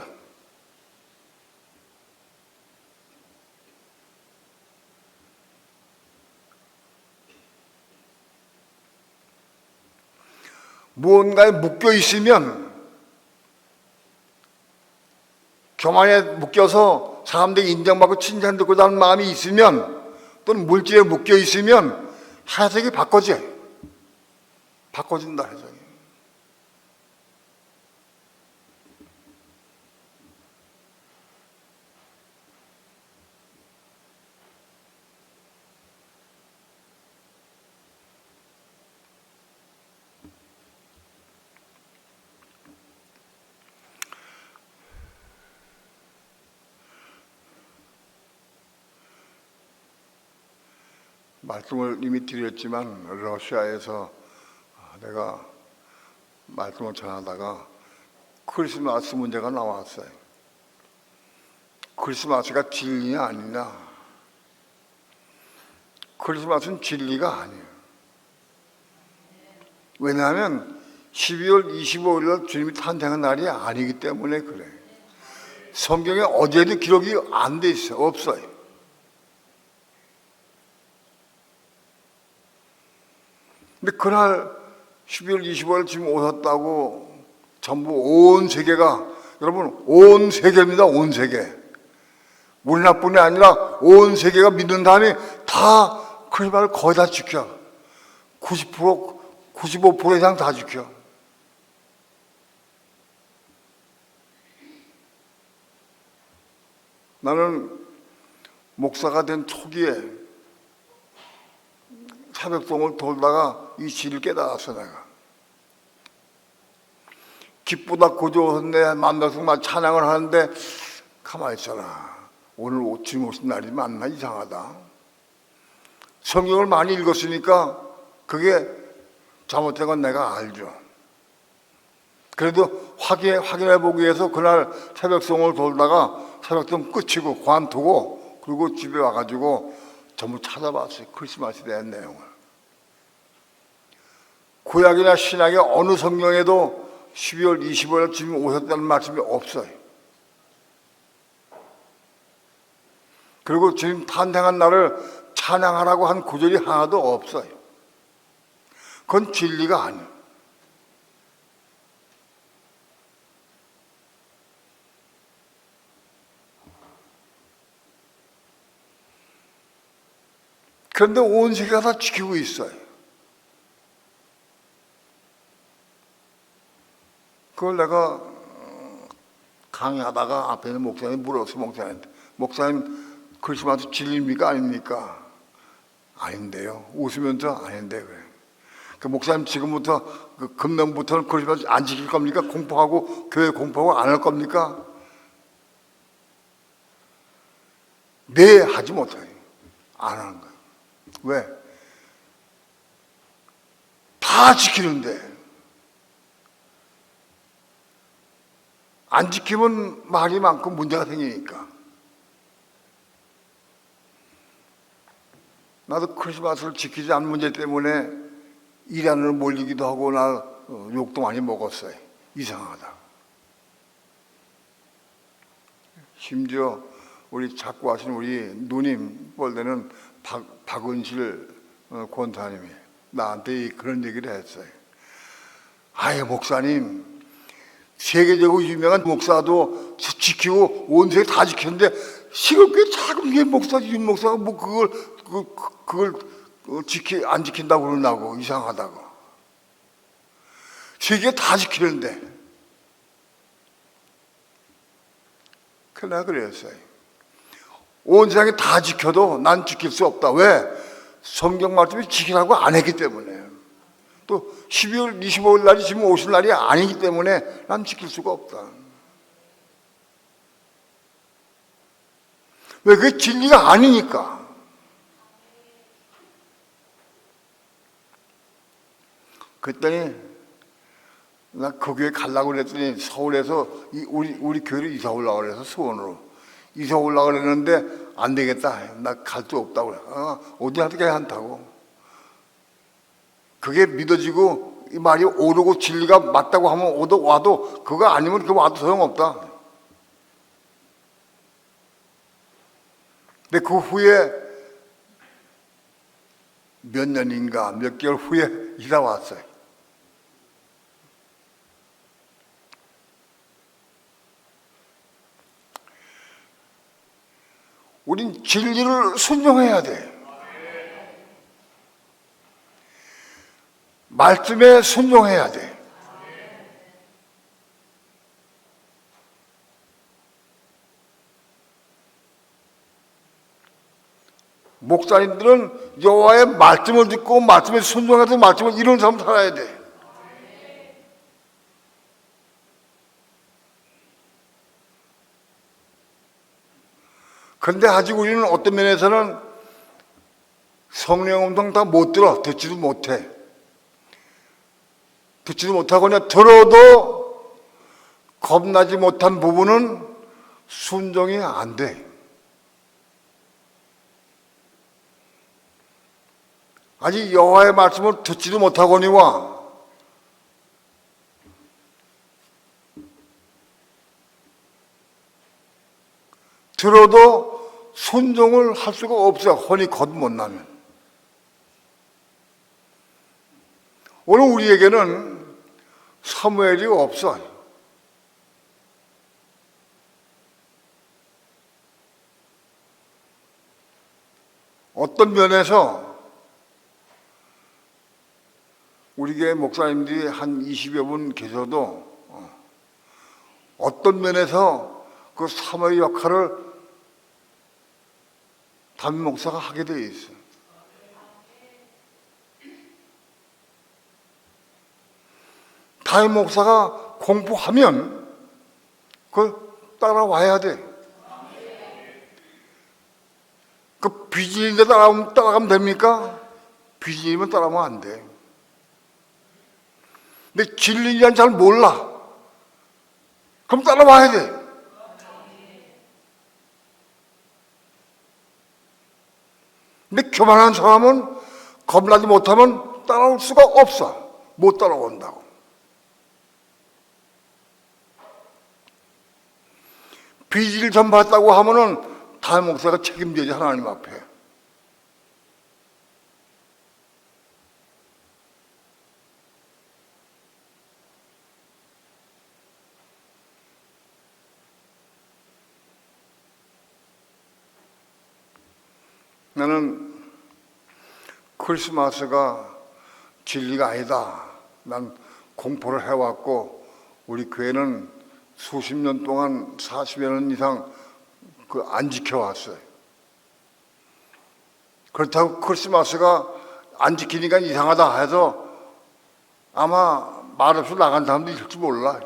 무언가에 묶여 있으면 교만에 묶여서 사람들이 인정받고 칭찬 듣고자 하는 마음이 있으면 또는 물질에 묶여 있으면 해석이 바꿔진다 해석이. 말씀을 이미 드렸지만 러시아에서 내가 말씀을 전하다가 크리스마스 문제가 나왔어요. 크리스마스가 진리냐 아니냐? 크리스마스는 진리가 아니에요. 왜냐하면 12월 25일 날 주님이 탄생한 날이 아니기 때문에 그래. 성경에 어제도 기록이 안 돼 있어요. 없어요. 근데 그날 12월 25일 지금 오셨다고 전부 온 세계가, 여러분 온 세계입니다. 온 세계. 우리나라뿐이 아니라 온 세계가 믿는 사람이 다 크리스마스를 거의 다 지켜. 90%, 95% 이상 다 지켜. 나는 목사가 된 초기에 새벽송을 돌다가 이 진리를 깨달았어. 내가 기쁘다 고조했네 만나서 막 찬양을 하는데 가만히 있어라. 오늘 주님 오신 날이 맞나? 이상하다. 성경을 많이 읽었으니까 그게 잘못된 건 내가 알죠. 그래도 확인해 보기 위해서 그날 새벽송을 돌다가 새벽송 끝이고 관두고 그리고 집에 와가지고 전부 찾아봤어요. 크리스마스에 대한 내용을. 구약이나 신약의 어느 성경에도 12월 25일 주님 오셨다는 말씀이 없어요. 그리고 주님 탄생한 날을 찬양하라고 한 구절이 하나도 없어요. 그건 진리가 아니에요. 그런데 온 세계가 다 지키고 있어요. 그걸 내가 강의하다가 앞에 있는 목사님 물었어. 목사님 크리스마스 진리입니까 아닙니까? 아닌데요. 웃으면서 아닌데 그래. 그 목사님 지금부터 그 금년부터는 크리스마스 안 지킬 겁니까? 공포하고 교회 공포하고 안 할 겁니까? 네, 하지 못해요. 안 하는 거예요. 왜? 다 지키는데 안 지키면 말이 많고 문제가 생기니까. 나도 크리스마스를 지키지 않은 문제 때문에 이란으로 몰리기도 하고 나 욕도 많이 먹었어요. 이상하다. 심지어 우리 자꾸 하신 우리 누님 뻘대는 박은실 권사님이 나한테 그런 얘기를 했어요. 아예 목사님, 세계적으로 유명한 목사도 지키고 온 세계 다 지켰는데 시골교회 작은 교회 목사, 윤 목사가 뭐 그걸 안 지킨다고 그러나고 이상하다고. 세계 다 지키는데. 그래서 내가 그랬어요. 온 세상에 다 지켜도 난 지킬 수 없다. 왜? 성경 말씀이 지키라고 안 했기 때문에. 또 12월 25일 날이 지금 오실 날이 아니기 때문에 난 지킬 수가 없다. 왜? 그게 진리가 아니니까. 그랬더니 나 그 교회 가려고 그랬더니 서울에서 우리 교회를 이사 오려고 그래서 수원으로 이사 오려고 그랬는데 안 되겠다. 나 갈 수 없다고 그래. 어디 어떻게 한다고. 그게 믿어지고 이 말이 옳고 진리가 맞다고 하면 와도 그거 아니면 그 와도 소용없다. 근데 그 후에 몇 년인가 몇 개월 후에 이사 왔어요. 우린 진리를 순종해야 돼. 말씀에 순종해야 돼. 목사님들은 여호와의 말씀을 듣고 말씀에 순종해서 말씀을 이루는 삶을 살아야 돼. 그런데 아직 우리는 어떤 면에서는 성령 음성 다 못 들어. 듣지도 못해. 듣지도 못하고 그냥 들어도 겁나지 못한 부분은 순종이 안 돼. 아직 여호와의 말씀을 듣지도 못하거니와 들어도 순종을 할 수가 없어요. 혼이 겉 못 나면. 오늘 우리에게는 사무엘이 없어요. 어떤 면에서 우리 교회 목사님들이 한 20여 분 계셔도 어떤 면에서 그 사무엘 역할을 담임 목사가 하게 되어 있어요. 담임 목사가 공부하면 그걸 따라와야 돼. 그 비진인데 따라가면 됩니까? 비진이면 따라가면 안 돼. 근데 진리는 잘 몰라. 그럼 따라와야 돼. 근데 교만한 사람은 겁나지 못하면 따라올 수가 없어. 못 따라온다고. 빚을 좀 받다고 하면은 담임 목사가 책임져야지, 하나님 앞에. 나는 크리스마스가 진리가 아니다. 난 공포를 해왔고, 우리 교회는 수십 년 동안 40여 년 이상 안 지켜왔어요. 그렇다고 크리스마스가 안 지키니까 이상하다 해서 아마 말없이 나간 사람도 있을지 몰라.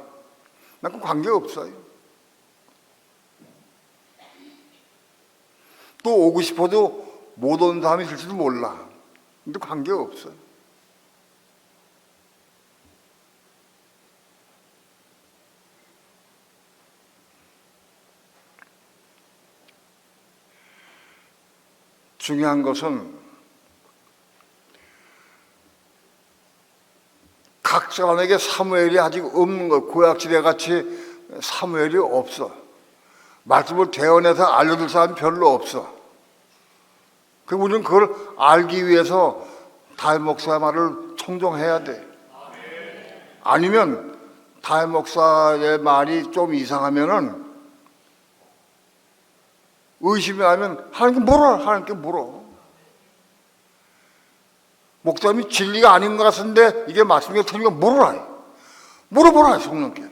난 그 관계없어요. 또 오고 싶어도 못 오는 사람이 있을지도 몰라. 근데 관계없어요. 중요한 것은 각 사람에게 사무엘이 아직 없는 것. 구약시대 같이 사무엘이 없어. 말씀을 대언해서 알려줄 사람이 별로 없어. 그 우리는 그걸 알기 위해서 담임 목사의 말을 청종해야 돼. 아니면 담임 목사의 말이 좀 이상하면은 의심이 하면 하나님께 물어. 하나님께 물어. 목사님이 진리가 아닌 것 같은데 이게 말씀이 틀리면 물어라. 물어보라, 성령께.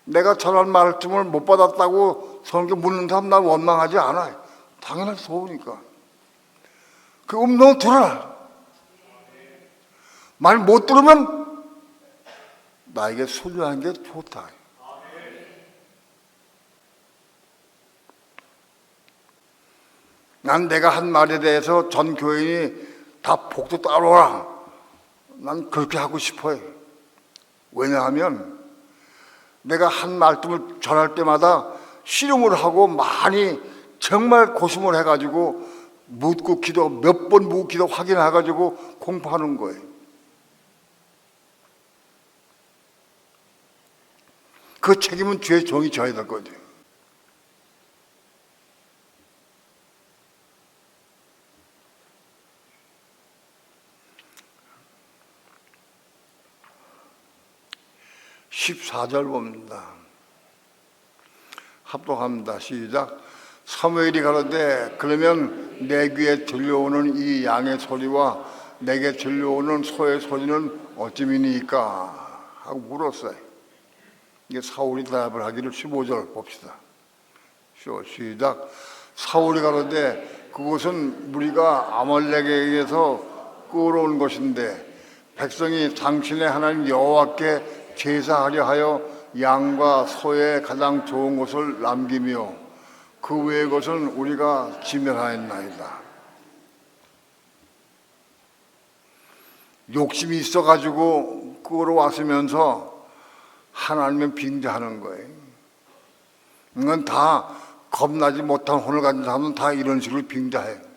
내가 전한 말씀을 못 받았다고 성령께 묻는 사람 난 원망하지 않아요. 당연히 좋으니까. 그 음성을 들어라. 말 못 들으면 나에게 소중한 게 좋다. 난 내가 한 말에 대해서 전 교인이 다 복도 따라오라. 난 그렇게 하고 싶어요. 왜냐하면 내가 한 말씀을 전할 때마다 씨름을 하고 많이 정말 고심을 해가지고 묻고 기도 몇 번 묻고 기도 확인해가지고 공부하는 거예요. 그 책임은 주의 종이 져야 될 거죠. (14절) 봅니다. 합독합니다. 시작. 사무엘이 가로되 그러면 내 귀에 들려오는 이 양의 소리와 내게 들려오는 소의 소리는 어찌미니까 하고 물었어요. 이게 사울이 대답을 하기를 15절 봅시다. 시작. 사울이 가로되 그것은 무리가 아말렉에게서 끌어온 것인데 백성이 당신의 하나님 여호와께 제사하려 하여 양과 소의 가장 좋은 것을 남기며 그 외의 것은 우리가 지멸하였나이다. 욕심이 있어가지고 끌어왔으면서 하나님을 빙자하는 거예요. 이건 다 겁나지 못한 혼을 가진 사람은 다 이런 식으로 빙자해요.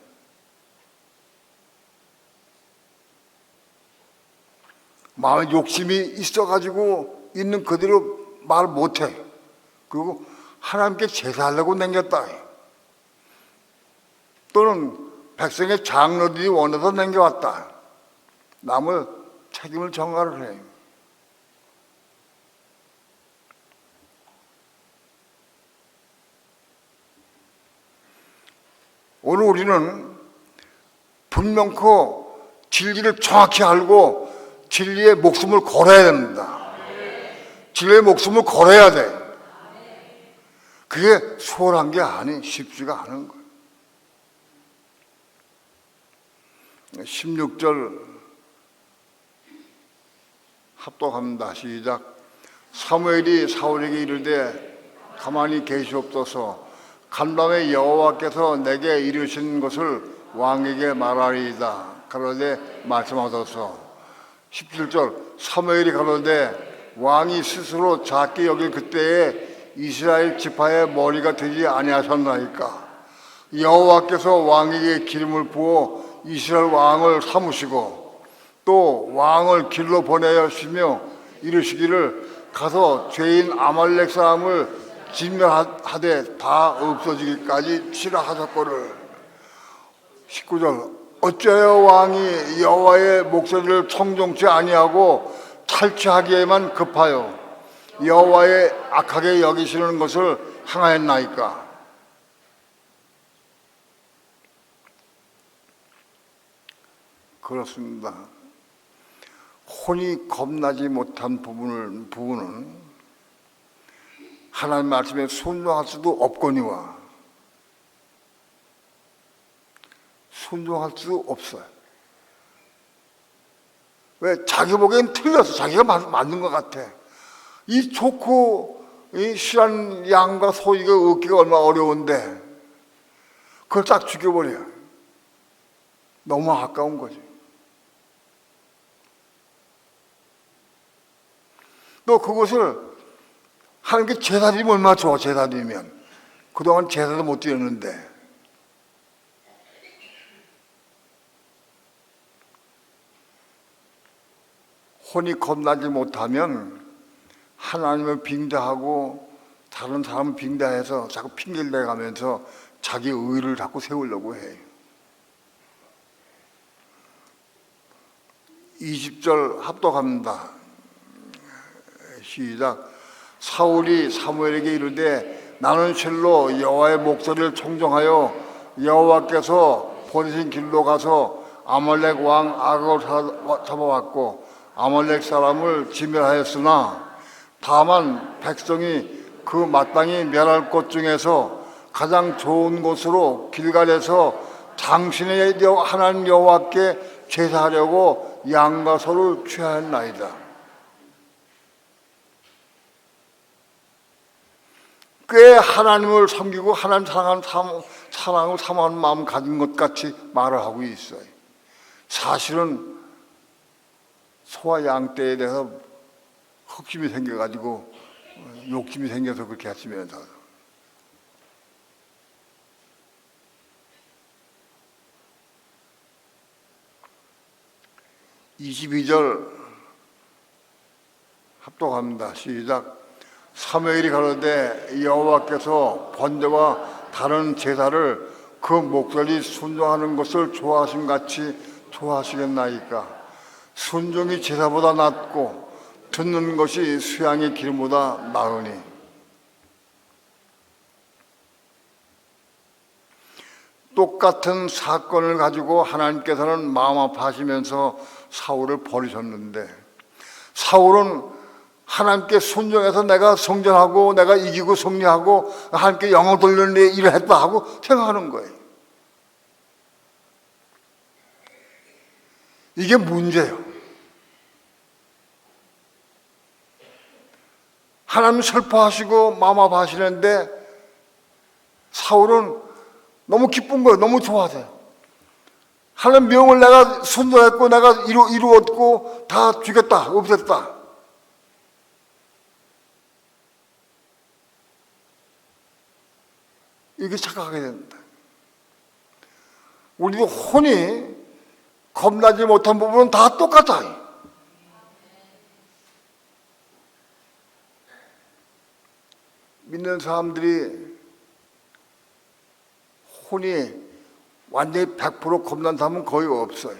마음에 욕심이 있어가지고 있는 그대로 말 못해. 그리고 하나님께 제사하려고 남겼다. 또는 백성의 장로들이 원해서 남겨왔다. 남의 책임을 전가를 해. 오늘 우리는 분명코 진리를 정확히 알고 진리의 목숨을 걸어야 됩니다. 진리의 목숨을 걸어야 돼. 그게 수월한 게 아니, 쉽지가 않은 거예요. 16절 합독합니다. 시작. 사무엘이 사울에게 이르되 가만히 계시옵소서. 간밤에 여호와께서 내게 이르신 것을 왕에게 말하리이다. 가로되 말씀하소서. 17절 사무엘이 가로되 왕이 스스로 작게 여길 그때에 이스라엘 지파의 머리가 되지 아니하셨나이까. 여호와께서 왕에게 기름을 부어 이스라엘 왕을 삼으시고 또 왕을 길로 보내시며 이르시기를 가서 죄인 아말렉 사람을 진멸하되 다 없어지기까지 치라 하셨거늘. 19절 어찌하여 왕이 여호와의 목소리를 청종치 아니하고 탈취하기에만 급하여 여호와의 악하게 여기시는 것을 행하였나이까. 그렇습니다. 혼이 겁나지 못한 부분은 하나님 말씀에 순종할 수도 없거니와 순종할 수 없어요. 왜? 자기 보기엔 틀렸어. 자기가 맞는 것 같아. 이 좋고 이 실한 양과 소이가 얻기가 얼마나 어려운데 그걸 딱 죽여버려. 너무 아까운 거지. 또 그것을 하나님께 제사 드리면 얼마나 좋아. 제사 드리면 그동안 제사도 못 드렸는데 혼이 겁나지 못하면 하나님을 빙자하고 다른 사람을 빙자해서 자꾸 핑계를 대가면서 자기 의를 자꾸 세우려고 해. 20절 합독합니다. 시작. 사울이 사무엘에게 이르되 나는 실로 여호와의 목소리를 청종하여 여호와께서 보내신 길로 가서 아말렉 왕 악을 잡아왔고 아말렉 사람을 진멸하였으나 다만 백성이 그 마땅히 멸할 것 중에서 가장 좋은 곳으로 길갈에서 당신의 하나님 여호와께 제사하려고 양과 소를 취하였나이다. 꽤 하나님을 섬기고 하나님 사랑을 사모하는 마음 가진 것 같이 말을 하고 있어요. 사실은 소와 양떼에 대해서 흑심이 생겨가지고 욕심이 생겨서 그렇게 했으면서 22절 합독합니다. 시작. 사무엘이 가로되 여호와께서 번제와 다른 제사를 그 목소리 순종하는 것을 좋아하심 같이 좋아하시겠나이까. 순종이 제사보다 낫고 듣는 것이 수양의 기름보다 나으니. 똑같은 사건을 가지고 하나님께서는 마음 아파하시면서 사울을 버리셨는데 사울은 하나님께 순종해서 내가 성전하고 내가 이기고 승리하고 하나님께 영광 돌리는 일을 했다 하고 생각하는 거예요. 이게 문제예요. 하나님 슬퍼하시고 마음 아파하시는데 사울은 너무 기쁜 거예요. 너무 좋아하세요. 하나님 명을 내가 순종했고 내가 이루었고 다 죽였다, 없앴다. 이게 착각하게 됩니다. 우리도 혼이 겁나지 못한 부분은 다 똑같아. 믿는 사람들이 혼이 완전히 100% 겁난 사람은 거의 없어요.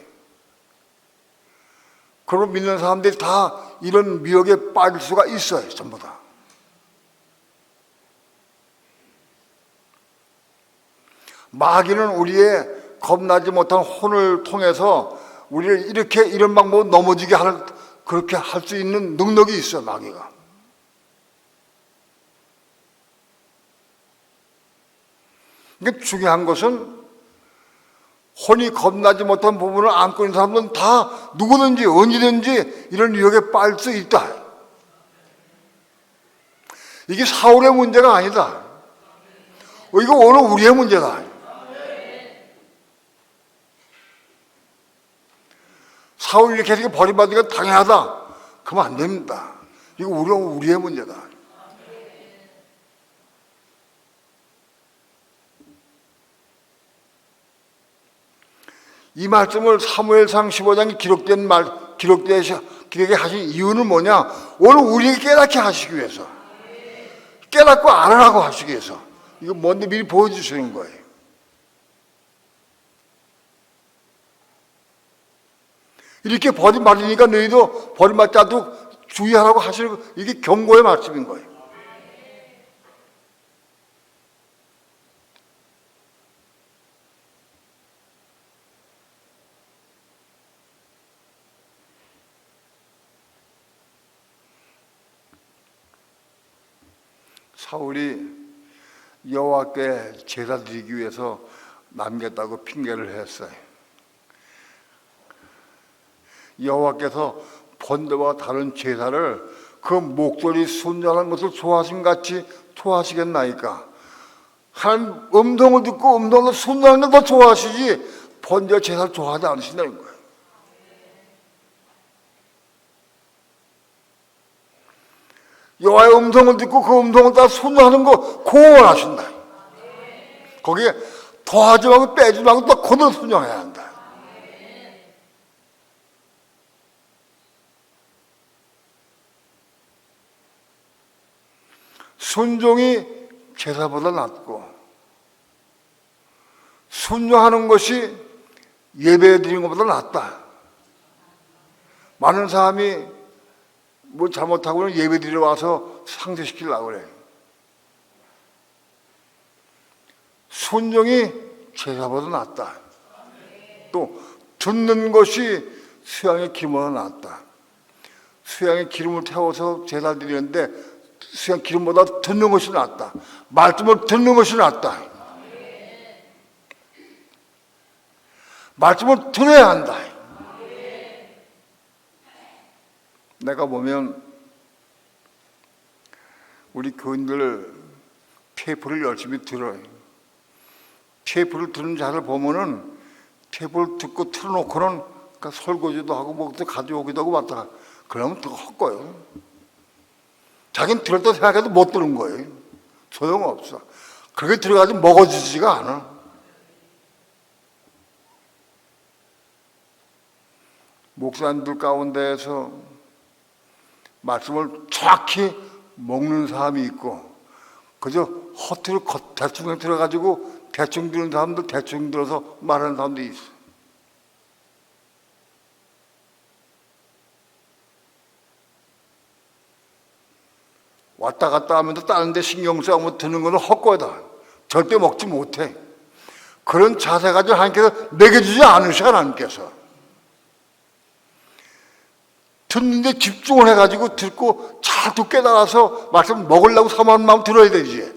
그리고 믿는 사람들이 다 이런 미혹에 빠질 수가 있어요. 전부 다. 마귀는 우리의 겁나지 못한 혼을 통해서 우리를 이렇게 이런 방법으로 넘어지게 그렇게 할 수 있는 능력이 있어요. 마귀가. 그러니까 중요한 것은 혼이 겁나지 못한 부분을 안고 있는 사람들은 다 누구든지 언제든지 이런 유혹에 빠질 수 있다. 이게 사울의 문제가 아니다. 이거 오늘 우리의 문제다. 사울이 이렇게 버림받으니까 당연하다. 그러면 안 됩니다. 이거 우리의 문제다. 이 말씀을 사무엘상 15장에 기록되게 하신 이유는 뭐냐? 오늘 우리에게 깨닫게 하시기 위해서, 깨닫고 알아라고 하시기 위해서, 이거 뭔데 미리 보여주시는 거예요. 이렇게 버림받으니까 너희도 버림받지 않도록 주의하라고 하시는 거, 이게 경고의 말씀인 거예요. 사울이 여호와께 제사 드리기 위해서 남겼다고 핑계를 했어요. 여호와께서 번제와 다른 제사를 그 목소리 순전한 것을 좋아하심 같이 좋아하시겠나이까? 하나님 음성을 듣고 음성을 순전한 걸 더 좋아하시지 번제와 제사를 좋아하지 않으신다는 거예요. 여호와의 음성을 듣고 그 음성을 따라 순종하는 거 고원하신다. 거기에 더하지 말고 빼지 말고 또 그대로 순종해야 한다. 순종이 제사보다 낫고 순종하는 것이 예배 드리는 것보다 낫다. 많은 사람이 뭐 잘못하고는 예배 드리러 와서 상쇄시키려고 그래. 순종이 제사보다 낫다. 또 듣는 것이 수양의 기름보다 낫다. 수양의 기름을 태워서 제사 드리는데 수양 기름보다 듣는 것이 낫다. 말씀을 듣는 것이 낫다. 말씀을 들어야 한다. 내가 보면 우리 교인들 테이프를 열심히 들어요. 테이프를 듣는 자를 보면은 테이프를 듣고 틀어놓고는 그러니까 설거지도 하고 뭐또 가져오기도 하고 왔다가 그러면 또 헛거예요. 자기는 들었다 생각해도 못 들은 거예요. 소용없어. 그렇게 들어가지 먹어지지가 않아. 목사님들 가운데에서 말씀을 정확히 먹는 사람이 있고 그저 허투루 대충 들어가지고 대충 들은 사람들 대충 들어서 말하는 사람들이 있어. 왔다 갔다 하면서 다른 데 신경 쓰고 드는 거는 헛거다. 절대 먹지 못해. 그런 자세 가지고 하나님께서 먹여주지 않으셔. 하나님께서 듣는데 집중을 해가지고 듣고 잘 깨달아서 말씀 먹으려고 사모하는 마음 들어야 되지.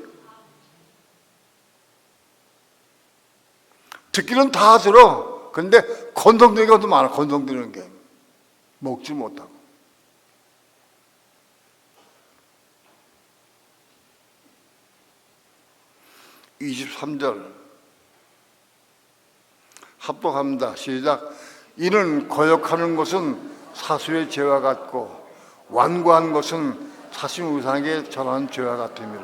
듣기는 다 들어. 근데 건성되는 것도 많아. 건성되는 게 먹지 못하고. (23절) 합독합니다. 시작. 이는 거역하는 것은 사수의 죄와 같고 완고한 것은 사신 우상에게 전한 죄와 같음이라.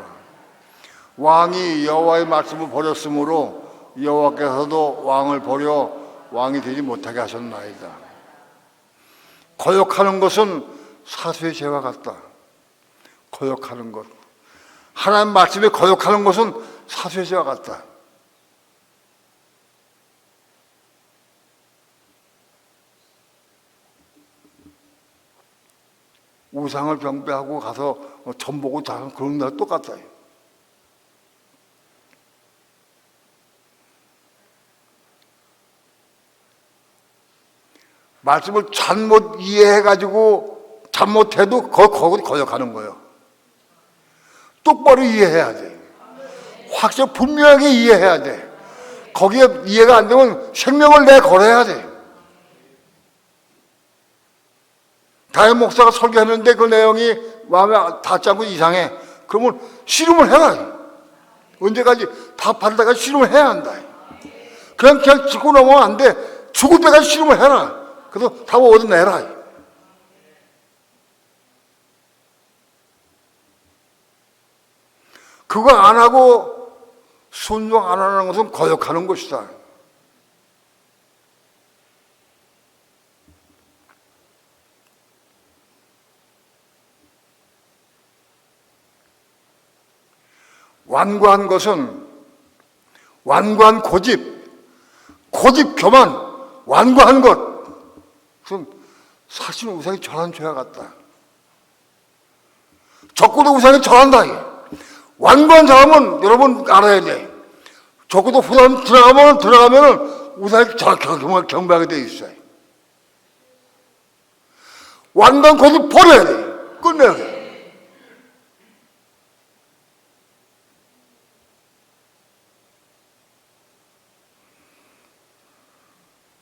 왕이 여호와의 말씀을 버렸으므로 여호와께서도 왕을 버려 왕이 되지 못하게 하셨나이다. 거역하는 것은 사수의 죄와 같다. 거역하는 것, 하나님 말씀에 거역하는 것은 사수의 죄와 같다. 우상을 경배하고 가서 전 보고 자는 그런 날 똑같아요. 말씀을 잘못 이해해가지고 잘못해도 거기 거역하는 거예요. 똑바로 이해해야 돼. 확실히 분명하게 이해해야 돼. 거기에 이해가 안 되면 생명을 내걸어야 돼. 다른 목사가 설교했는데 그 내용이 마음에 닿지 않고 이상해. 그러면 씨름을 해라. 언제까지 다 받다가 씨름을 해야 한다. 그냥 짚고 넘어가면 안 돼. 죽을 때까지 씨름을 해라. 그래서 답을 얻어내라. 그거 안 하고 순종 안 하는 것은 거역하는 것이다. 완고한 것은 완고한 고집, 고집 교만, 완고한 것. 그럼 사실 우상이 전한 죄와 같다. 적고도 우상이 전한다. 완고한 사람은 여러분 알아야 돼. 적고도 후단 들어가면 우상이 경배하게 돼 있어요. 완고한 고집 버려야 돼. 끝내야 돼.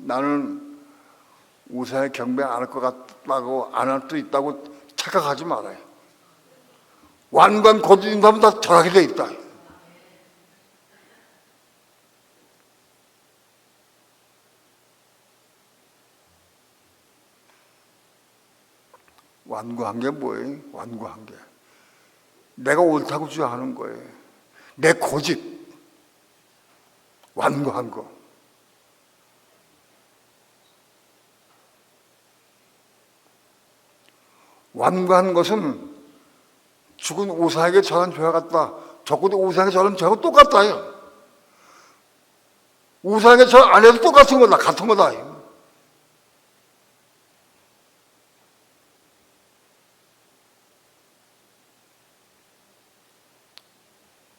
나는 우상에 경배 안 할 것 같다고, 안 할 수 있다고 착각하지 말아요. 완관 고집인 사람은 다 절하게 돼 있다. 완고한 게 뭐예요? 완고한 게 내가 옳다고 주장하는 거예요. 내 고집, 완고한 거. 완고한 것은 죽은 우상에게 전한 죄와 같다. 적고도 우상에게 전한 죄하고 똑같다. 우상에게 전 안 해도 똑같은 거다. 같은 거다.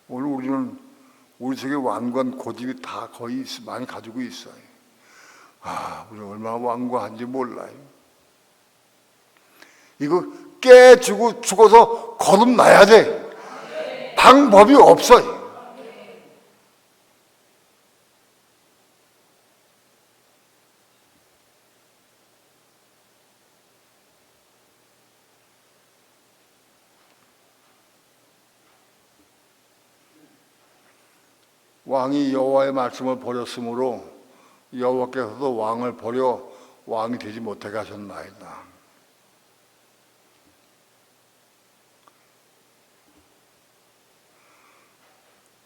오늘 우리는 우리 속에 완고한 고집이 다 거의 많이 가지고 있어요. 우리 얼마나 완고한지 몰라요. 이거 깨주고 죽어서 거듭나야 돼. 방법이 없어요. 왕이 여호와의 말씀을 버렸으므로 여호와께서도 왕을 버려 왕이 되지 못하게 하셨나이다.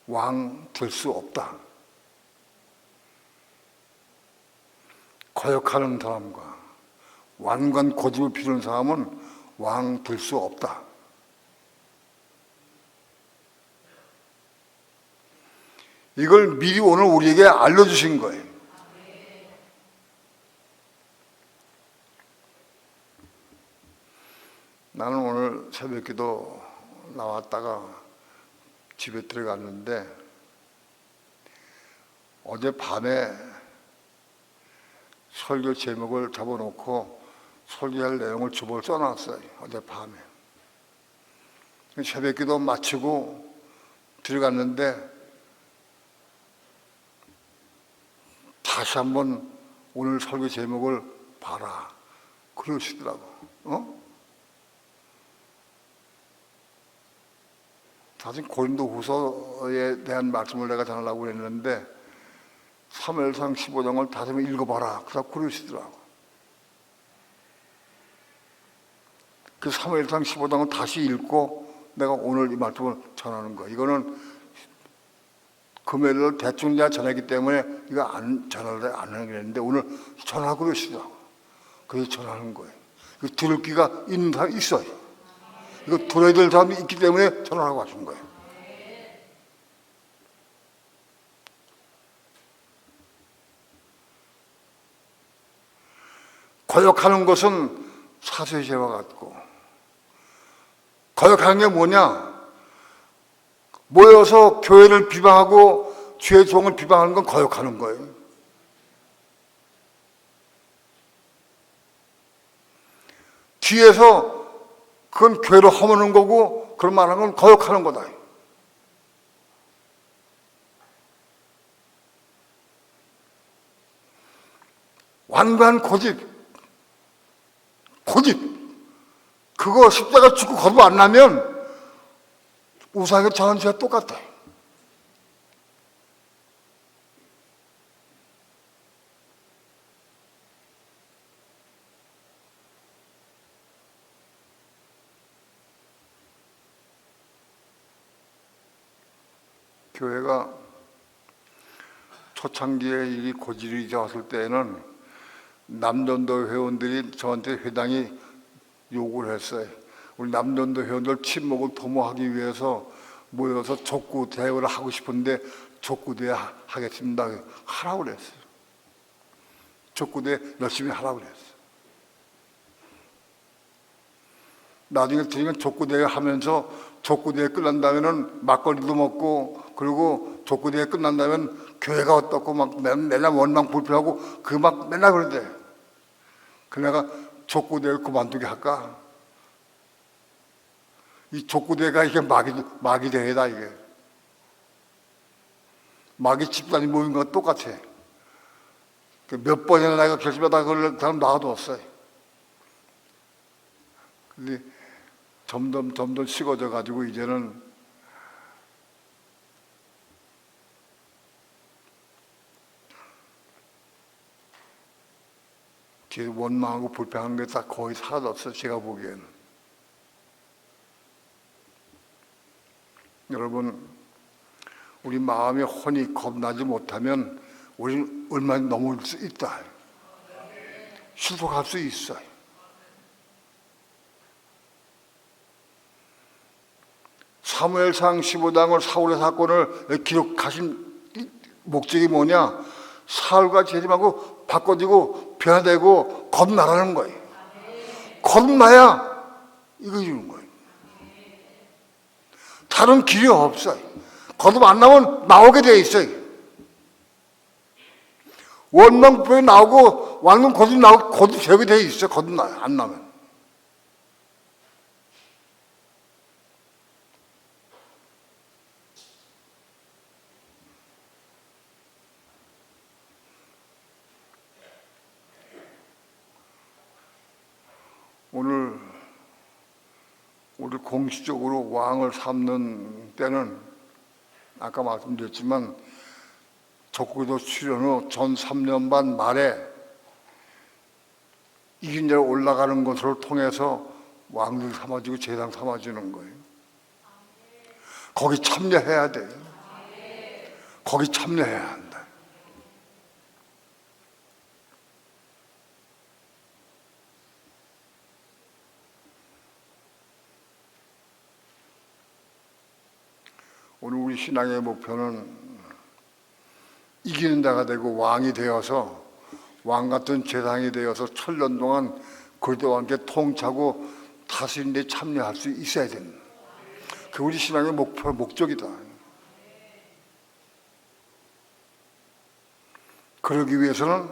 왕 될 수 없다. 거역하는 사람과 완관 고집을 피우는 사람은 왕 될 수 없다. 이걸 미리 오늘 우리에게 알려주신 거예요. 나는 오늘 새벽기도 나왔다가 집에 들어갔는데 어젯밤에 설교 제목을 잡아놓고 설교할 내용을 주보를 써놨어요. 어젯밤에. 새벽기도 마치고 들어갔는데 다시 한번 오늘 설교 제목을 봐라. 그러시더라고. 사실 고린도 후서에 대한 말씀을 내가 전하려고 했는데 사무엘상 15장을 다시 한번 읽어봐라. 그러시더라고. 그 사무엘상 15장을 다시 읽고 내가 오늘 이 말씀을 전하는 거야. 이거는 금요일을 대충 내가 전했기 때문에 이거 전하려 안 하는 게 있는데 오늘 전하고 그러시더라고. 그래서 전하는 거예요. 이거 들을 귀가 있는 사람이 있어요. 이거 들어야 될 사람이 있기 때문에 전하라고 하신 거예요. 거역하는 것은 사소의 죄와 같고, 거역하는 게 뭐냐? 모여서 교회를 비방하고 주의 종을 비방하는 건 거역하는 거예요. 뒤에서 그건 교회를 허무는 거고 그런 말하는 건 거역하는 거다. 완고한 고집 그거 십자가 죽고 거듭 안 나면 우상의 전한 죄와 똑같다. 교회가 초창기에 이 고질이 왔을 때에는 남전도 회원들이 저한테 회당이 요구를 했어요. 우리 남전도 회원들 친목을 도모하기 위해서 모여서 족구 대회를 하고 싶은데 족구 대회 하겠습니다. 하라고 그랬어요. 족구 대회 열심히 하라고 그랬어요. 나중에 들으면 족구 대회 하면서 족구 대회 끝난 다음에는 막걸리도 먹고, 그리고 족구 대회 끝난 다음에는 교회가 어떻고 막 맨날 원망 불평하고 그 막 맨날 그러대. 그 내가 족구 대회 그만두게 할까? 이 족구 대회가 이게 마귀 대회다 이게. 마귀 집단이 모인 거 똑같아. 몇 번이나 내가 결심하다 그걸 놔뒀어요. 근데 점점 식어져 가지고 이제는 뒤에 원망하고 불평한 게 다 거의 사라졌어요. 제가 보기에는. 여러분, 우리 마음에 혼이 겁나지 못하면 우리는 얼마나 넘을 수 있다. 실속할 수 있어요. 사무엘상 15장을 사울의 사건을 기록하신 목적이 뭐냐? 사울과 재림하고 바꿔지고 변화되고 거듭나라는 거예요. 거듭나야 이거 이루는 거예요. 다른 길이 없어요. 거듭 안 나오면 나오게 돼 있어요. 원망부에 나오고 왕은 거듭 나오고 거듭 되게 돼 있어요. 거듭 안 나면. 오늘 우리 공식적으로 왕을 삼는 때는 아까 말씀드렸지만 적국에도 출현 후 전 3년 반 말에 이긴 자로 올라가는 것을 통해서 왕들 삼아주고 제당 삼아주는 거예요. 거기 참여해야 돼요. 거기 참여해야 한다. 오늘 우리 신앙의 목표는 이기는 자가 되고 왕이 되어서 왕 같은 제상이 되어서 1000년 동안 그리스도와 함께 통치하고 다스리는 데 참여할 수 있어야 됩니다. 그 우리 신앙의 목적이다. 그러기 위해서는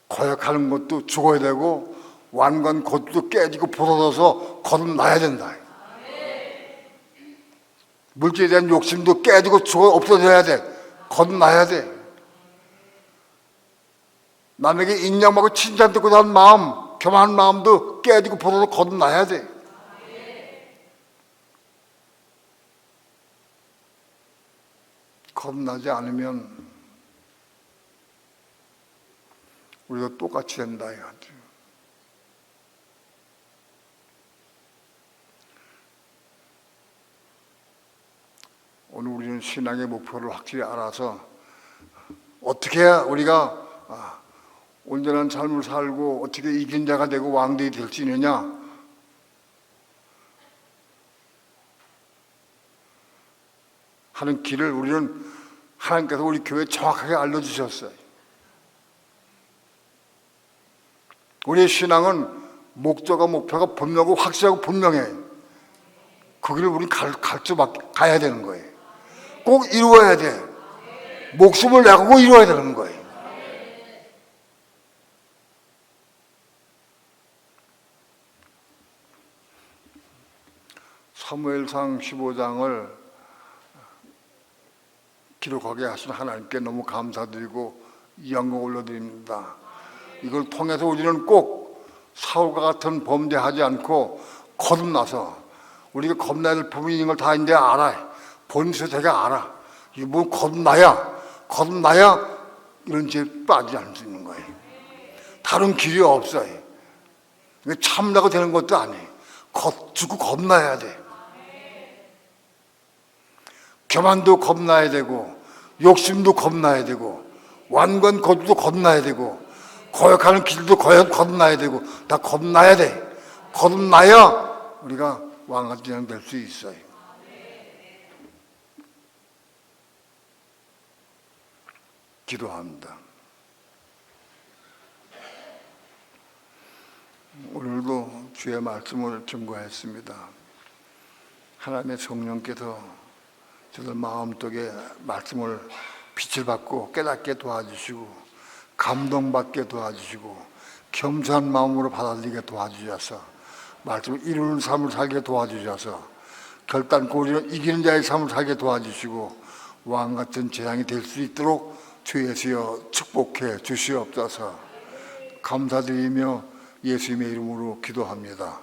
거역하는 것도 죽어야 되고 완관 것도 깨지고 부서져서 거듭나야 된다. 물질에 대한 욕심도 깨지고 죽어 없어져야 돼. 거듭나야 돼. 남에게 인정받고 칭찬 듣고 한 마음, 교만한 마음도 깨지고 부서져 거듭나야 돼. 거듭나지 않으면 우리도 똑같이 된다 이거죠. 오늘 우리는 신앙의 목표를 확실히 알아서 어떻게 해야 우리가 온전한 삶을 살고 어떻게 이긴 자가 되고 왕들이 될 수 있느냐? 하는 길을 우리는 하나님께서 우리 교회에 정확하게 알려주셨어요. 우리의 신앙은 목적과 목표가 분명하고 확실하고 분명해. 그 길을 우리는 가야 되는 거예요. 꼭 이루어야 돼. 목숨을 내고 이루어야 되는 거예요. 사무엘상 15장을 기록하게 하신 하나님께 너무 감사드리고 영광 올려드립니다. 이걸 통해서 우리는 꼭 사울과 같은 범죄하지 않고 거듭나서 우리가 겁나야 될 부분이 있는 걸 다 이제 알아요. 본인에서 제가 알아. 이거 거듭나야 이런 죄에 빠지지 않을 수 있는 거예요. 다른 길이 없어요. 참나가 되는 것도 아니에요. 죽고 겁나야 돼. 교만도 겁나야 되고 욕심도 겁나야 되고 완관 거두도 겁나야 되고 거역하는 길도 겁나야 되고 다 겁나야 돼. 거듭나야 우리가 왕같은 양 될 수 있어요. 기도합니다. 오늘도 주의 말씀을 증거했습니다. 하나님의 성령께서 저들 마음속에 말씀을 빛을 받고 깨닫게 도와주시고 감동받게 도와주시고 겸손한 마음으로 받아들이게 도와주셔서 말씀을 이루는 삶을 살게 도와주셔서 결단코 우리는 이기는 자의 삶을 살게 도와주시고 왕같은 재앙이 될 수 있도록 주 예수여 축복해 주시옵소서. 감사드리며 예수님의 이름으로 기도합니다.